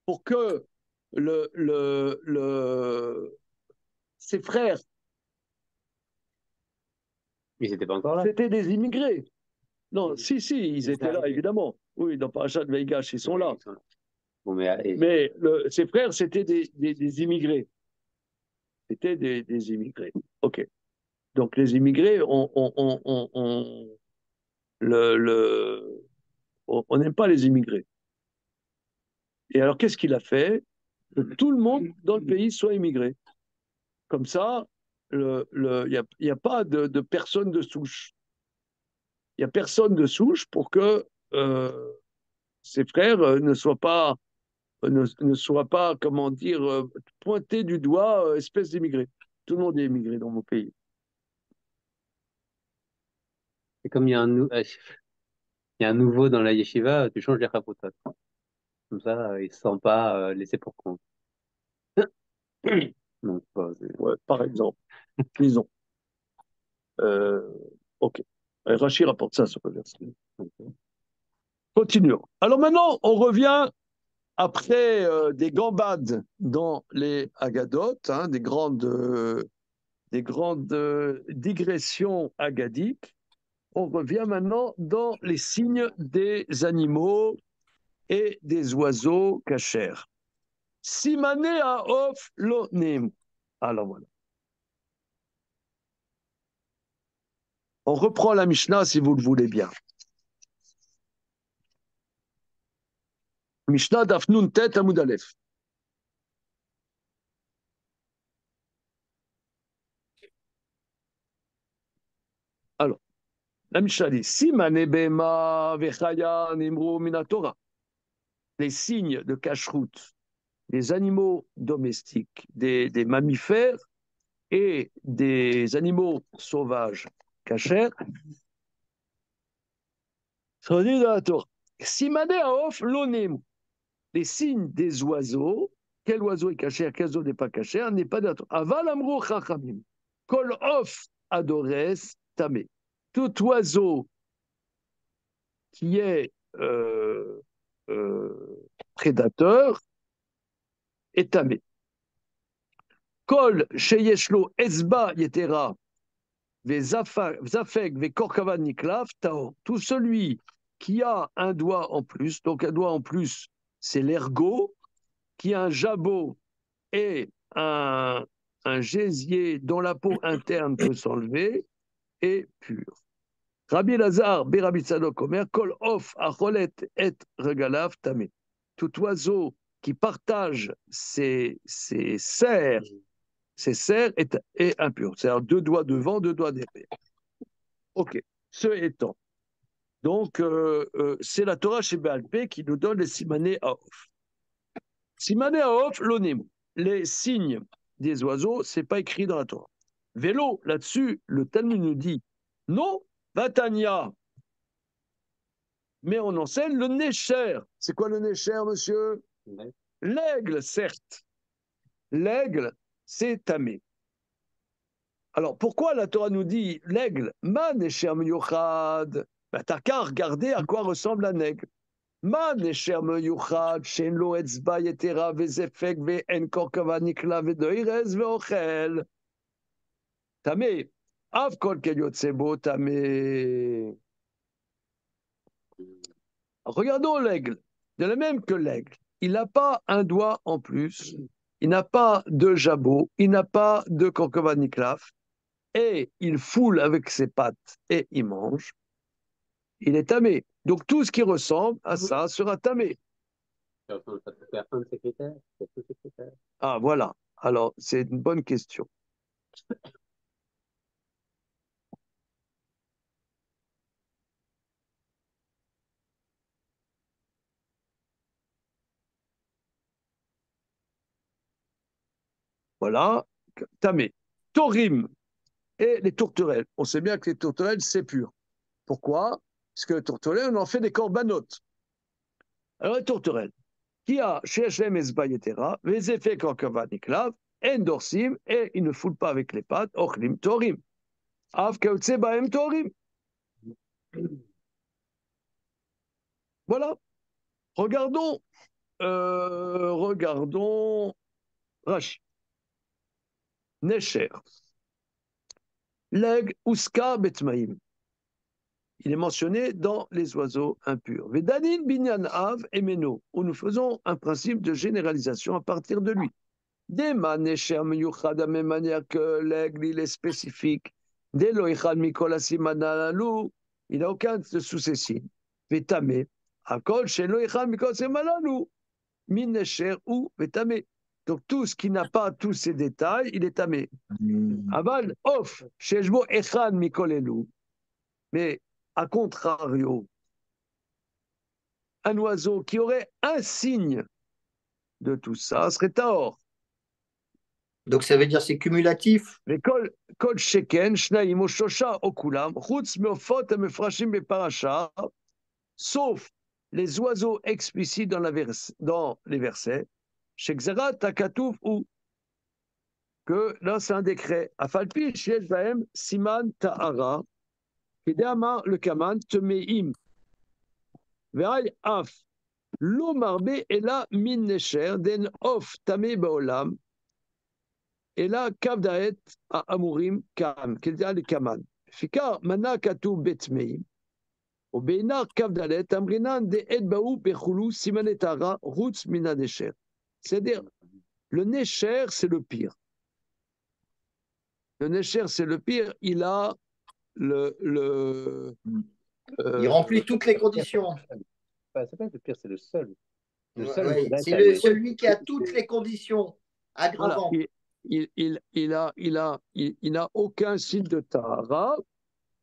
Pour que ses frères, Ils n'étaient pas encore là. c'était des immigrés. Non, si, ils étaient là, évidemment. Oui, dans Parashat Veigash, ils sont là. Bon, Mais ses frères, c'était des immigrés. C'était des immigrés. OK. Donc, les immigrés, on n'aime pas les immigrés. Et alors, qu'est-ce qu'il a fait? Que tout le monde dans le pays soit immigré. Comme ça, il n'y a pas de personne de souche. Il n'y a personne de souche pour que ses frères ne soient pas, comment dire, pointés du doigt, espèce d'immigrés. Tout le monde est immigré dans mon pays. Et comme il y a un nouveau dans la yeshiva, tu changes les rapotas. Comme ça, il ne se sent pas laissé pour compte. Donc, Ouais, par exemple, disons. OK. Rachid rapporte ça sur le verset. Continuons. Alors maintenant, on revient après des gambades dans les Agadotes, hein, des grandes digressions agadiques. On revient maintenant dans les signes des animaux et des oiseaux cachers. Simané à of lonim. Alors voilà. On reprend la Mishnah si vous le voulez bien. Mishnah Daf Nun Tet Amud Aleph. Alors, la Mishnah dit Simane Bema Vechaya Nimru Minatora. Les signes de cacheroute des animaux domestiques, des mammifères et des animaux sauvages cachers sont dit dans la Torah. Simane Aof Lonim. Les signes des oiseaux, quel oiseau est caché, quel oiseau n'est pas caché, n'est pas d'accord. Aval amrou chachamim, kol of adores tamé. Tout oiseau qui est prédateur est tamé. Kol sheyeshlo esba yetera vezafek vekorkava niklav tao. Tout celui qui a un doigt en plus, donc un doigt en plus, c'est l'ergot, qui a un jabot et un gésier dont la peau interne peut s'enlever est pur. Rabbi Lazar, Rabbi Tzadok Omer, Kol of acholet et regalav tamé. Tout oiseau qui partage ses serres est impur. C'est-à-dire 2 doigts devant, 2 doigts derrière. Ok, ce étant. Donc, c'est la Torah chez Béalpé qui nous donne les simané aof. Simané aof, l'onim. Les signes des oiseaux, c'est pas écrit dans la Torah. Vélo, là-dessus, le Talmud nous dit non, Vatania. Mais on enseigne le nécher. C'est quoi le nécher, monsieur? L'aigle, certes. L'aigle, c'est tamé. Alors, pourquoi la Torah nous dit l'aigle? Ma nécher miyuchad. Ben, t'as qu'à regarder à quoi ressemble un aigle. Ma nécher miyuchad, shen lo etzba yetera vezefek ve'en korkava nikla ve'doirez ve'ochel. Tamé. Av kol kelyotsebo tamé. Regardons l'aigle. De la même que l'aigle, il n'a pas un doigt en plus, il n'a pas de jabot, il n'a pas de korkova-niklaf, et il foule avec ses pattes et il mange. Il est tamé. Donc tout ce qui ressemble à ça sera tamé. Ah voilà. Alors c'est une bonne question. Voilà, tamé. Torim et les tourterelles. On sait bien que les tourterelles, c'est pur. Pourquoi? Parce que les tourterelles, on en fait des corbanotes. Alors les tourterelles, qui a chez Hachem Esbayetera, les effets korkava niklav, endorsim, et il ne foule pas avec les pattes, ochlim torim. Av kautse baem torim. Voilà. Regardons Rashi. Necher. Leg uska betmaim. Il est mentionné dans les oiseaux impurs. Vedanin binyan av emeno, où nous faisons un principe de généralisation à partir de lui. Dema necher miyuchad, de la même manière que l'aigle, il est spécifique. Dès loichad mikol asimanalalu, il n'a aucun de sous ces signes. Vetame, akol chez loichad mikol asimanalalu, min necher ou vetame. Donc tout ce qui n'a pas tous ces détails, il est tamé. Aval, off, sheshbo echad mikolelu. Mais à contrario, un oiseau qui aurait un signe de tout ça serait tahor. Donc ça veut dire c'est cumulatif. Mais kol sheken, shnaim ou shosha okulam, chutz meofot et mefrashim beparasha, sauf les oiseaux explicites dans les versets, shekzera takatouf ou que là c'est un décret. Afalpi shesh bahem siman ta'ara, kedama le kaman temeim, ve'ay af. Lo marbe et la min necher den of tamé baolam et la kavdaet a amurim kam kelda le kaman fikar mana katu betmeim ou beinar kavdalet amrinan de et baou bechulu simanetara roots mina necher. C'est-à-dire le necher c'est le pire. Le necher c'est le pire. Il a Il remplit toutes les conditions. C'est pas le pire, c'est le seul. Le seul Ouais, Nekudat, c'est elle est- celui qui a toutes les conditions Voilà, aggravantes. il n'a aucun signe de Tahara.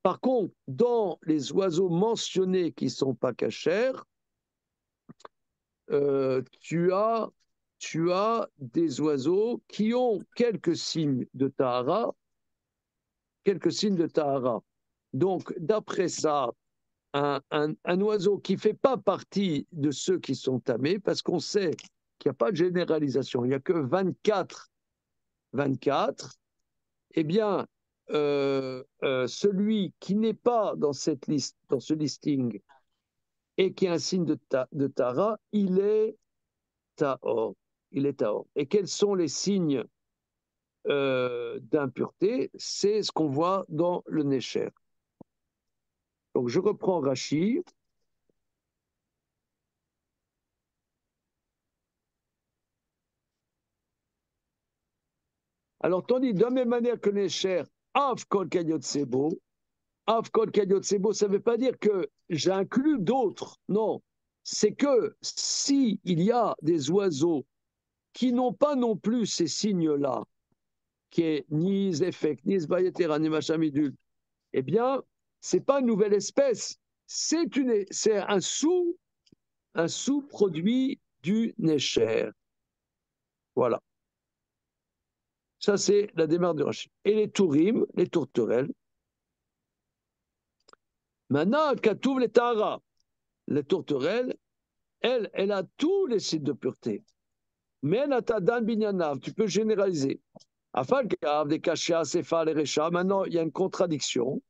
Par contre, dans les oiseaux mentionnés qui ne sont pas cachers, tu as des oiseaux qui ont quelques signes de Tahara, quelques signes de Tahara. Donc, d'après ça, un oiseau qui ne fait pas partie de ceux qui sont tamés, parce qu'on sait qu'il n'y a pas de généralisation, il n'y a que 24, eh bien, celui qui n'est pas dans cette liste, dans ce listing, et qui a un signe de Tara, il est Tahor. Il est Tahor. Et quels sont les signes d'impureté? C'est ce qu'on voit dans le Nécher. Donc, je reprends Rachi. Alors, tandis de la même manière que Nécher, Av Kol Kayot Sebo, Av Kol Kayot Sebo, ça ne veut pas dire que j'inclus d'autres. Non. C'est que s'il y a des oiseaux qui n'ont pas non plus ces signes-là, qui est ni Zefek, ni Zbayetera, ni Machamidul, eh bien, ce n'est pas une nouvelle espèce, c'est un sous-produit du Necher. Voilà. Ça, c'est la démarche de Rachid. Et les Tourim, les tourterelles. Maintenant, Katouv les Tahara. Les tourterelles, elle a tous les signes de pureté. Mais elle a ta dan binyanav, tu peux généraliser. Afin des cachets à Sefa les Recha, maintenant, il y a une contradiction.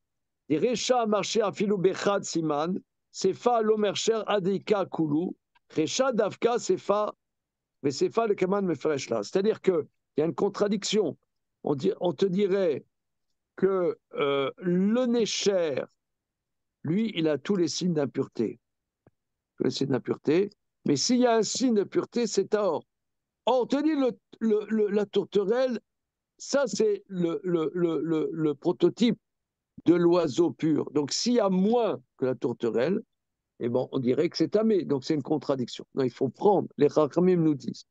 Les Recha marché à filou bechad siman, Sefa l'omercher adika kulu, Recha davka Sefa, mais Sefa le kaman me fresh là. C'est-à-dire qu'il y a une contradiction. On te dirait que le Nécher, lui, il a tous les signes d'impureté. Tous les signes d'impureté. Mais s'il y a un signe de pureté, c'est Tahor. Or, on te dit la tourterelle, ça, c'est le prototype de l'oiseau pur. Donc, s'il y a moins que la tourterelle, eh ben, on dirait que c'est tamé. Donc, c'est une contradiction. Donc, il faut prendre, les Chachamim nous disent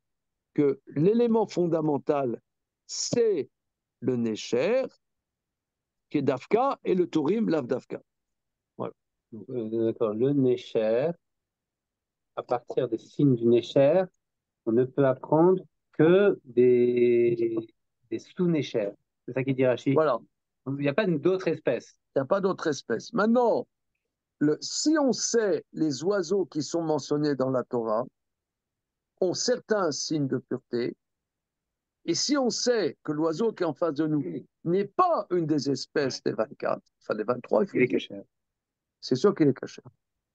que l'élément fondamental, c'est le Nécher, qui est Dafka, et le Tourim, Lav Dafka. Voilà. D'accord. Le Nécher, à partir des signes du Nécher, on ne peut apprendre que des sous-Néchers. C'est ça qu'il dit Rachid. Voilà. Il n'y a pas d'autres espèces. Il n'y a pas d'autre espèce. Maintenant, si on sait les oiseaux qui sont mentionnés dans la Torah, ont certains signes de pureté, et si on sait que l'oiseau qui est en face de nous n'est pas une des espèces des 24, enfin des 23, Il est caché. c'est sûr qu'il est caché.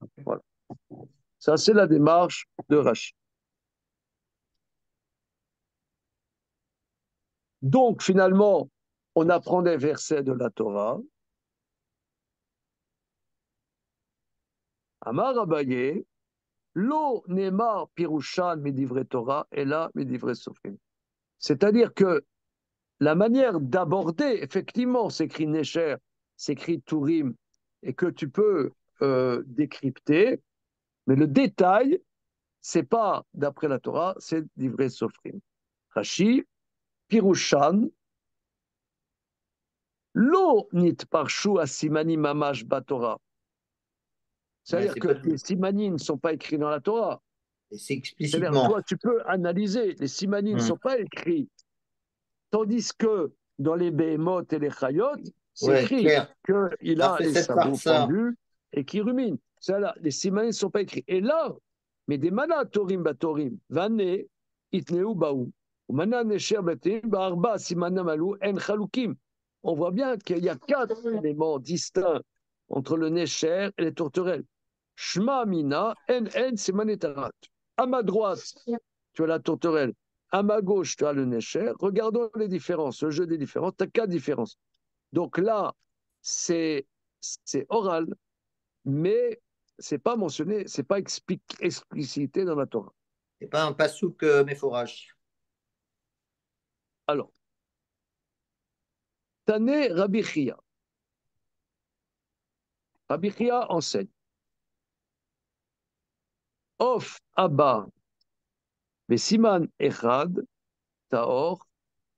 Okay. Voilà. Ça, c'est la démarche de Rachid. Donc, finalement, on apprend des versets de la Torah. Amar Abaye, Lo Nemar Pirushan Midivre Torah, et là Midivre Sofrim. C'est-à-dire que la manière d'aborder, effectivement, s'écrit Necher, s'écrit Tourim, et que tu peux décrypter, mais le détail, c'est pas d'après la Torah, c'est d'Ivrei Sofrim. Rashi, Pirushan, Lo nit parshu asimani mamash batorah. C'est-à-dire que les simanim ne sont pas écrits dans la Torah. C'est C'est-à-dire, explicitement. toi, tu peux analyser, les simanim ne sont pas écrits. Tandis que dans les Behemoth et les Chayot, c'est écrit qu'il a les sabots pendus et qu'il rumine. Là, les simanim ne sont pas écrits. Et là, mais des manas torim batorim, vané, itneu baou, ou mana nesher batim, barba simanam alou, en chaloukim. On voit bien qu'il y a 4 éléments distincts entre le nesher et les tourterelles. Shma mina, en simanetarat. À ma droite, tu as la tourterelle. À ma gauche, tu as le Nécher. Regardons les différences, le jeu des différences. Tu as 4 différences. Donc là, c'est oral, mais ce n'est pas mentionné, ce n'est pas explicité dans la Torah. Ce n'est pas un pasouk méforage. Alors, Tané Rabbi Chia. Rabbi Chia enseigne. Of Abba Besiman Echad, Taor,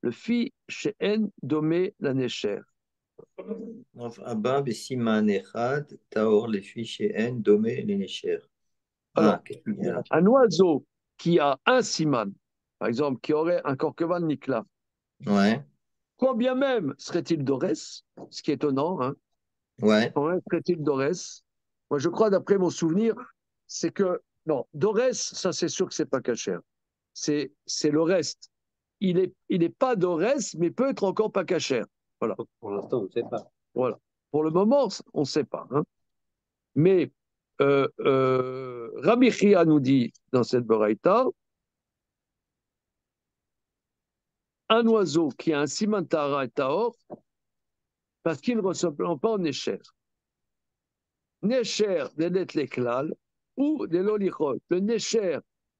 le fi she'en domé la Necher. Abba, Besiman Echad, Taor, les filles chez N, Domé, les Nécher. Alors, Ah, qu'est-ce qu'il y a là? un oiseau qui a un siman, par exemple, qui aurait un corkevan nikla, Ouais, combien même serait-il d'Orès, ce qui est étonnant, hein, ouais. combien serait-il d'Orès? Moi, je crois, d'après mon souvenir, c'est que, non, d'Orès, ça c'est sûr que c'est pas cachère. C'est le reste. Il est pas d'Orès, mais peut être encore pas cachère. Voilà. Pour l'instant, on ne sait pas. Voilà. Pour le moment, on ne sait pas. Hein. Mais Rabbi Chia nous dit dans cette Baraita, un oiseau qui a un simantara et taor, parce qu'il ne ressemble pas au Nécher. Nécher d'Elet Leklal ou de l'Olichol. Le Nécher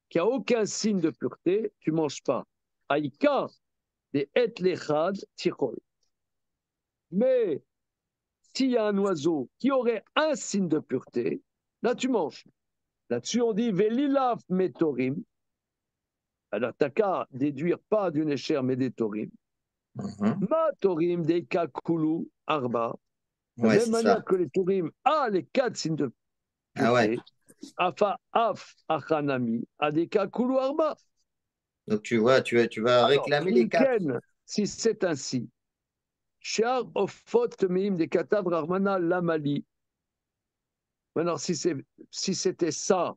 qui a aucun signe de pureté, tu ne manges pas. Aïka des Et Lechad Tichol. Mais s'il y a un oiseau qui aurait un signe de pureté, là tu manges. Là-dessus on dit Velilaf Metorim. Alors t'as qu'à déduire pas du Nécher mais des Torim. Ma Torim des Kakulu Arba. De la Ouais, même c'est manière ça. que les Tourim a les 4 signes de Ah ouais. pureté, Afa Af Achanami a des cas Kulu Arba. Donc tu vois, tu vas Alors, réclamer les quatre. Imken, si c'est ainsi, Shar Ofot Meim des Katav Rahmana Lamali. Maintenant, si c'était ça,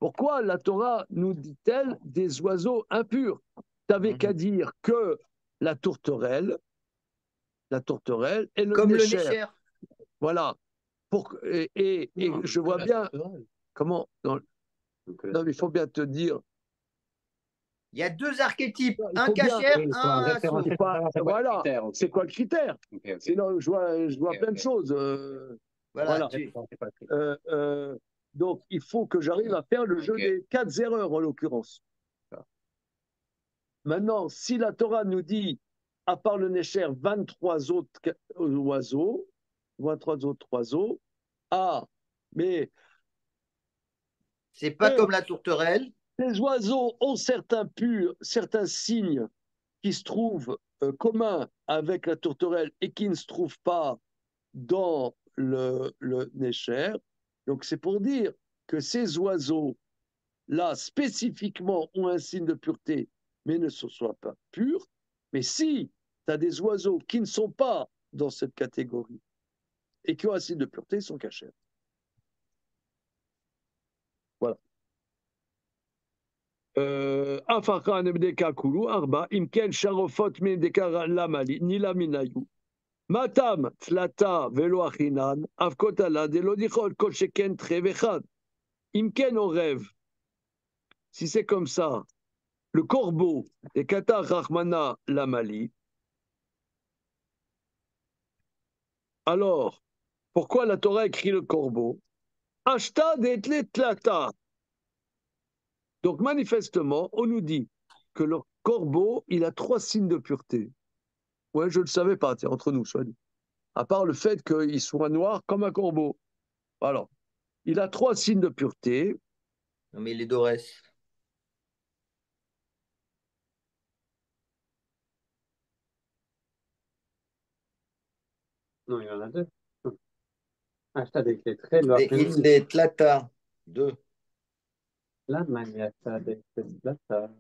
pourquoi la Torah nous dit-elle des oiseaux impurs? Tu n'avais qu'à dire que la tourterelle et le Comme le nécher. Nécher. Voilà. Et Non, je vois bien comment. Non, mais il faut bien te dire. Il y a deux archétypes, Il un faut bien. cachère, il faut un référencer. assaut. Voilà. C'est quoi le critère? Ok. Sinon, je vois Ok, plein de ok. choses. Voilà, Voilà. C'est pas le critère. Donc, il faut que j'arrive à faire le jeu Ok. des 4 erreurs, en l'occurrence. Maintenant, si la Torah nous dit, à part le Nécher, 23 autres oiseaux, 23 autres oiseaux, ah, mais c'est pas comme la tourterelle. les oiseaux ont certains signes qui se trouvent communs avec la tourterelle et qui ne se trouvent pas dans le Nécher. Donc, c'est pour dire que ces oiseaux-là, spécifiquement, ont un signe de pureté, mais ne soient pas purs. Mais si tu as des oiseaux qui ne sont pas dans cette catégorie et qui ont un signe de pureté, ils sont cachés. Voilà. Afaka nebdeka kulu arba imken sharofot min deka lamali nila minayu. Matam tlata velo achinan avkotala de lodichol kol sheken trevechad. Imken au rêve. Si c'est comme ça, le corbeau des Qatar Rahmana Lamali, alors pourquoi la Torah écrit le corbeau? Ashta detle tlata. Donc manifestement, on nous dit que le corbeau, il a 3 signes de pureté. Ouais, je ne le savais pas, tiens, entre nous, soit dit. À part le fait qu'il soit noir comme un corbeau. Alors, il a 3 signes de pureté. Non, mais il est d'Orès. Non, il y en a deux. Ah, je t'avais écrit très loin. Et il est Tlata. Deux. La manière de plata.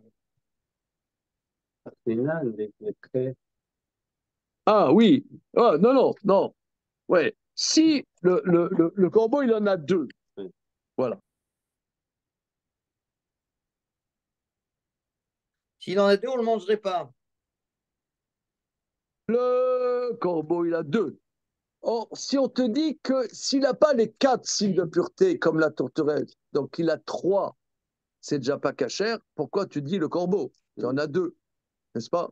Final, les traits. Ah oui, ah, non. Ouais, si le corbeau, il en a 2. Oui. Voilà. S'il en a deux, on ne le mangerait pas. Le corbeau, il a 2. Or, si on te dit que s'il n'a pas les 4 signes de pureté comme la tourterelle, donc il a 3, c'est déjà pas cachère, pourquoi tu dis le corbeau? Il y en a 2, n'est-ce pas?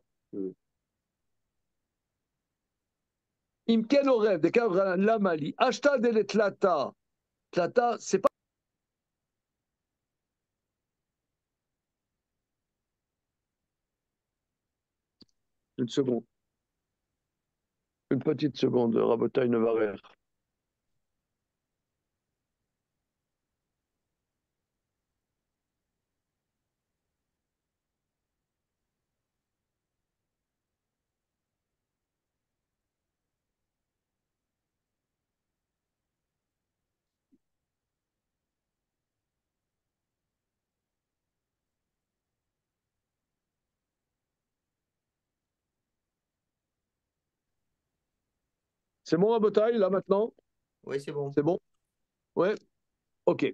Imken orev, de lamali, ashta de tlata. Tlata, c'est pas. Une seconde. Une petite seconde, Rabotaï Nevarer. C'est bon, Rabotaï, là maintenant? Oui, c'est bon. C'est bon? Ouais? Ok.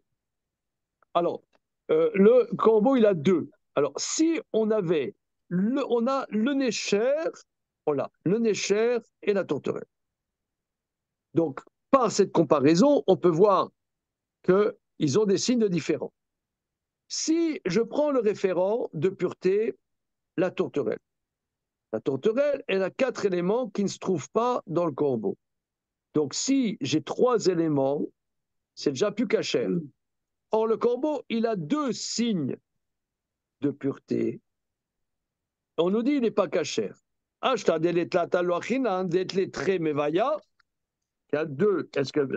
Alors, le corbeau, il a deux. Alors, si on avait, on a le Nécher, voilà, le Nécher et la tourterelle. Donc, par cette comparaison, on peut voir qu'ils ont des signes différents. Si je prends le référent de pureté, la tourterelle. La tourterelle, elle a 4 éléments qui ne se trouvent pas dans le corbeau. Donc, si j'ai 3 éléments, c'est déjà plus cachère. Or, le corbeau, il a 2 signes de pureté. On nous dit qu'il n'est pas cachère. Ashta deletata loachina, detletre mevaya. Il y a 2. Est-ce que.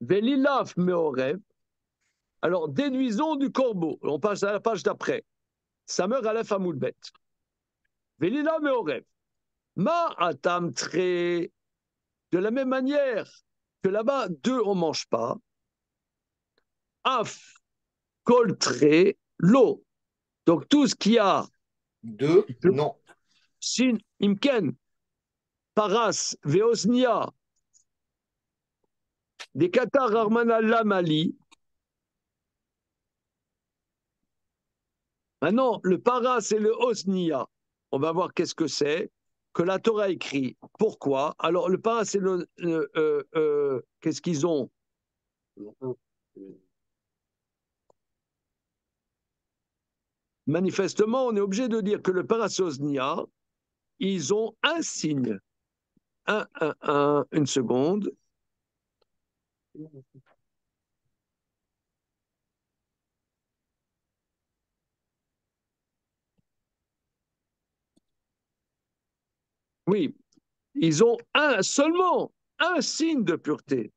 Velilaf meorev. Alors, déduisons du corbeau. On passe à la page d'après. Ça meurt à la famoulbet. Velila meorev. Ma atam tre. De la même manière que là-bas, 2, on ne mange pas. Af, kol tre, l'eau. Donc, tout ce qui a. 2, non. Sin, imken, paras, veosnia, des Qatar Armana Lamali. Maintenant, le paras et le osnia, on va voir qu'est-ce que c'est, que la Torah écrit. Pourquoi? Alors, le paras et le. Qu'est-ce qu'ils ont? Manifestement, on est obligé de dire que le paras et osnia, ils ont un signe. Une seconde. Oui, ils ont seulement un signe de pureté.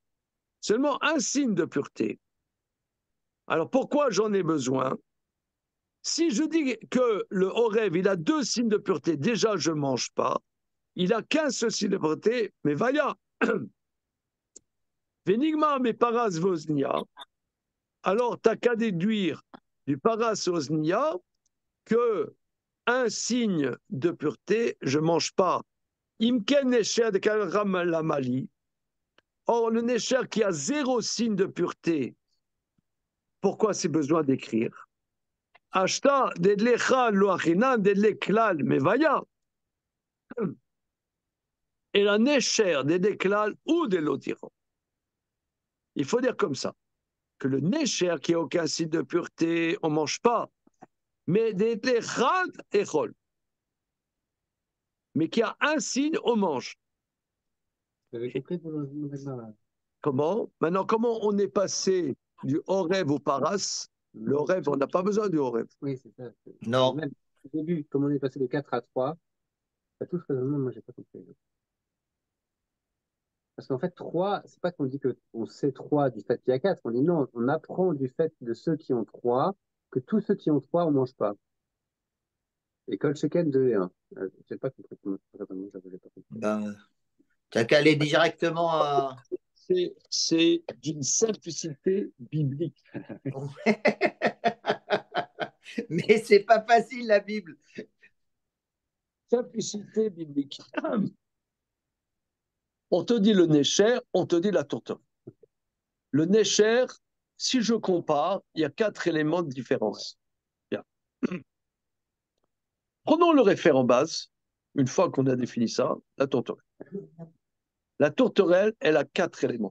Seulement un signe de pureté. Alors pourquoi j'en ai besoin? Si je dis que le Horev, il a 2 signes de pureté, déjà je ne mange pas. Il a qu'un seul signe de pureté, mais vaya. Venigma me paras vosnia. Alors t'as qu'à déduire du paras vosnia que un signe de pureté, je ne mange pas. Imken nesher de kalram lamali. Or, le Nécher qui a 0 signe de pureté, pourquoi c'est besoin d'écrire? Ashta dedlecha loachina dedleklal mevaya. Et la Nécher dedleklal ou de l'otiran. Il faut dire comme ça, que le Nécher qui n'a aucun signe de pureté, on ne mange pas. Mais dedlechad echol. Mais qui a un signe, on mange. Vous avez compris pour Comment? Maintenant, comment on est passé du Horev au Paras? Le Horev, on n'a pas besoin du Horev. Oui, c'est ça. Non. Même au début, comme on est passé de 4 à 3, ça touche raisonnement, moi, j'ai pas compris. Parce qu'en fait, 3, c'est pas qu'on dit qu'on sait 3 du fait qu'il y a 4. On dit non, on apprend du fait de ceux qui ont 3 que tous ceux qui ont 3, on mange pas. Et Kol Sheken 2 et 1. J'ai pas compris comment j'avais pas compris. Ben, tu as qu'à aller directement à. C'est d'une simplicité biblique. Mais c'est pas facile la Bible. Simplicité biblique. On te dit le Nécher, on te dit la tourterelle. Le Nécher, si je compare, il y a 4 éléments de différence. Bien. Prenons le référent base, une fois qu'on a défini ça, la tourterelle. La tourterelle, elle a 4 éléments.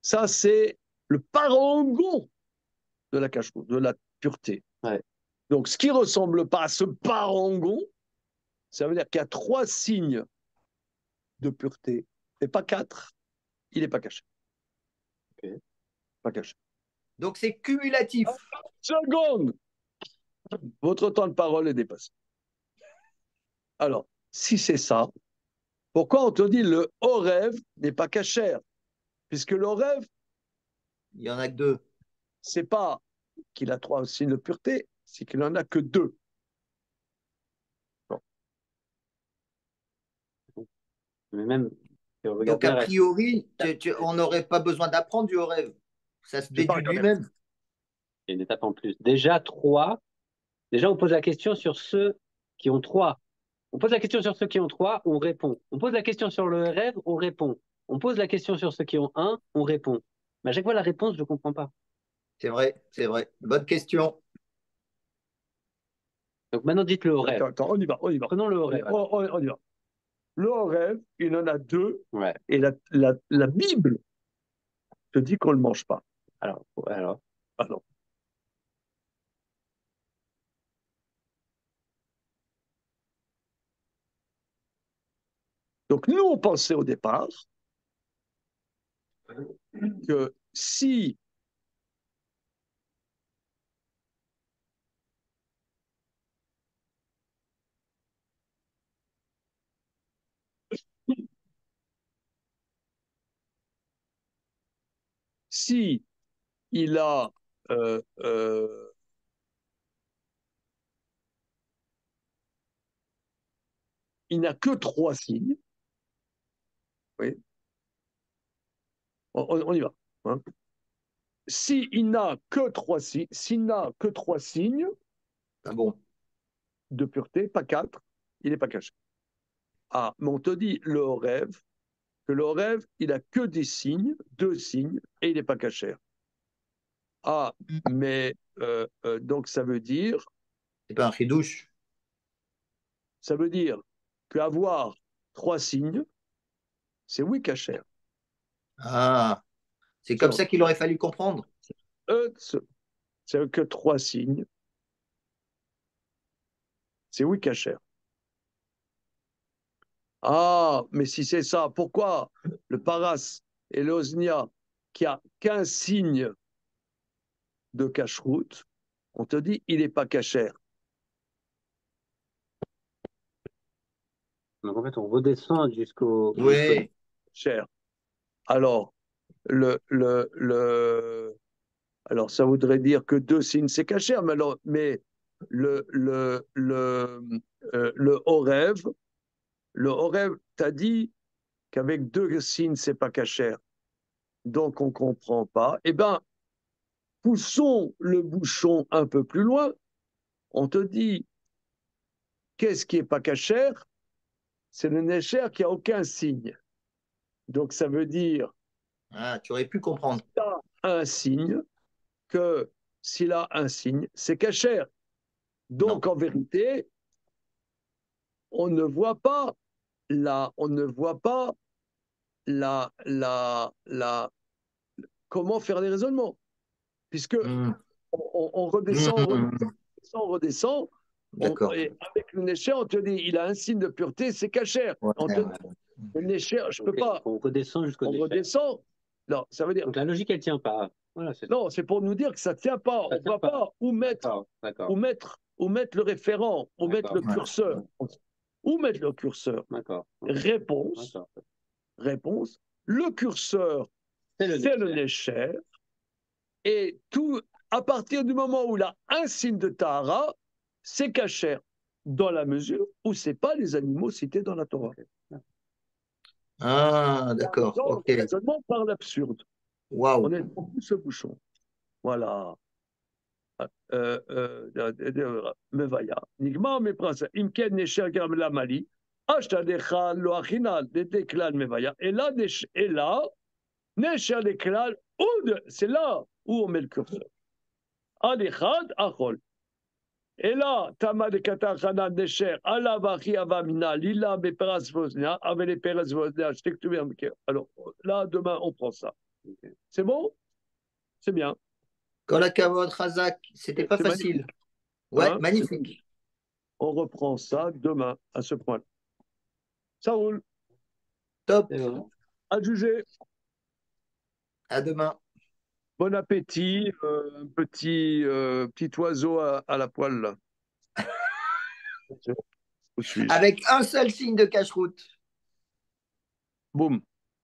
Ça, c'est le parangon de la cache de la pureté. Ouais. Donc, ce qui ne ressemble pas à ce parangon, ça veut dire qu'il y a 3 signes de pureté, et pas 4. Il n'est pas caché. Okay. Pas caché. Donc c'est cumulatif. Seconde. Votre temps de parole est dépassé. Alors, si c'est ça, pourquoi on te dit le Horev n'est pas cachère? Puisque le Horev, il n'y en a que 2. C'est pas qu'il a 3 signes de pureté, c'est qu'il n'en a que 2. Bon. Mais même, donc a priori, on n'aurait pas besoin d'apprendre du Horev. Ça se déduit lui-même. Il y a une étape en plus. Déjà, 3. Déjà, on pose la question sur ceux qui ont 3. On pose la question sur ceux qui ont 3, on répond. On pose la question sur le rêve, on répond. On pose la question sur ceux qui ont 1, on répond. Mais à chaque fois, la réponse, je ne comprends pas. C'est vrai, c'est vrai. Bonne question. Donc maintenant, dites-le au rêve. Attends, on y va, on y va. Prenons le au rêve. On y va. Le rêve, il en a 2, Ouais. et la Bible te dit qu'on ne le mange pas. Alors. Ah non. Donc nous, on pensait au départ que si il a il n'a que 3 signes, oui, on y va. Hein. S'il n'a que 3 signes, Ah bon. de pureté, pas 4, il n'est pas caché. Ah, mais on te dit le rêve, que le rêve, il a que des signes, 2 signes, et il n'est pas caché. Ah, mais donc ça veut dire C'est pas un chidouche. qu'avoir 3 signes, c'est oui caché. Ah, c'est comme ça qu'il aurait fallu comprendre. C'est que 3 signes, c'est oui caché. Ah, mais si c'est ça, pourquoi le paras et l'osnia, qui a qu'un signe de cache-route, on te dit il n'est pas cachère. Donc en fait, on redescend jusqu'au. Oui. Cher. Alors, alors, ça voudrait dire que 2 signes, c'est cachère, mais le Horev, t'as dit qu'avec 2 signes, c'est pas cachère. Donc, on comprend pas. Eh bien, poussons le bouchon un peu plus loin. On te dit, qu'est-ce qui est pas cachère? C'est le nécher qui a aucun signe. Donc, ça veut dire, Ah, tu aurais pu comprendre. s'il a un signe, que s'il a un signe, c'est cachère. Non. Donc, en vérité, on ne voit pas la, comment faire des raisonnements, puisque on redescend, on redescend, D'accord. et avec le nécher, on te dit, il a un signe de pureté, c'est cachère. Ouais, On te dit, ouais. le nécher, je peux pas. On redescend jusqu'au On déchet. redescend. Non, ça veut dire. Donc la logique, elle tient pas. Voilà, non, c'est pour nous dire que ça tient pas. Ça on ne tient voit pas où mettre, D'accord. où mettre le référent, où mettre le curseur. Où mettre le curseur? D'accord. Réponse. Réponse. Le curseur, c'est le nécher. Et tout, à partir du moment où il a un signe de Tahara, c'est cachère, dans la mesure où ce n'est pas les animaux cités dans la Torah. Ah, d'accord. Ok. Raisonnement par l'absurde. Waouh. On est dans ce bouchon. Voilà. מביה, נגמר מפרס, אם כן נשר גם למלי, אשתא דחל לא אכינל, דתי כלל מביה, אלא נשר לכלל עוד, c'est là où on met le curseur. עד אחד אכול. אלא תמה דקתא חנן נשר, עליו אחי אבה מינה, לילה בפרס ואוזניה, אבל לפרס ואוזניה, שתי כתובים המקר. Alors, là, demain, on prend ça. C'est bon? C'est bien. Kola Kavod, Khazak, c'était pas facile. Magnifique. Ouais, Hein, magnifique. on reprend ça demain à ce point. Ça roule. Top. À juger. À demain. Bon appétit, petit oiseau à la poêle. Là. Avec un seul signe de cache-route. Boum.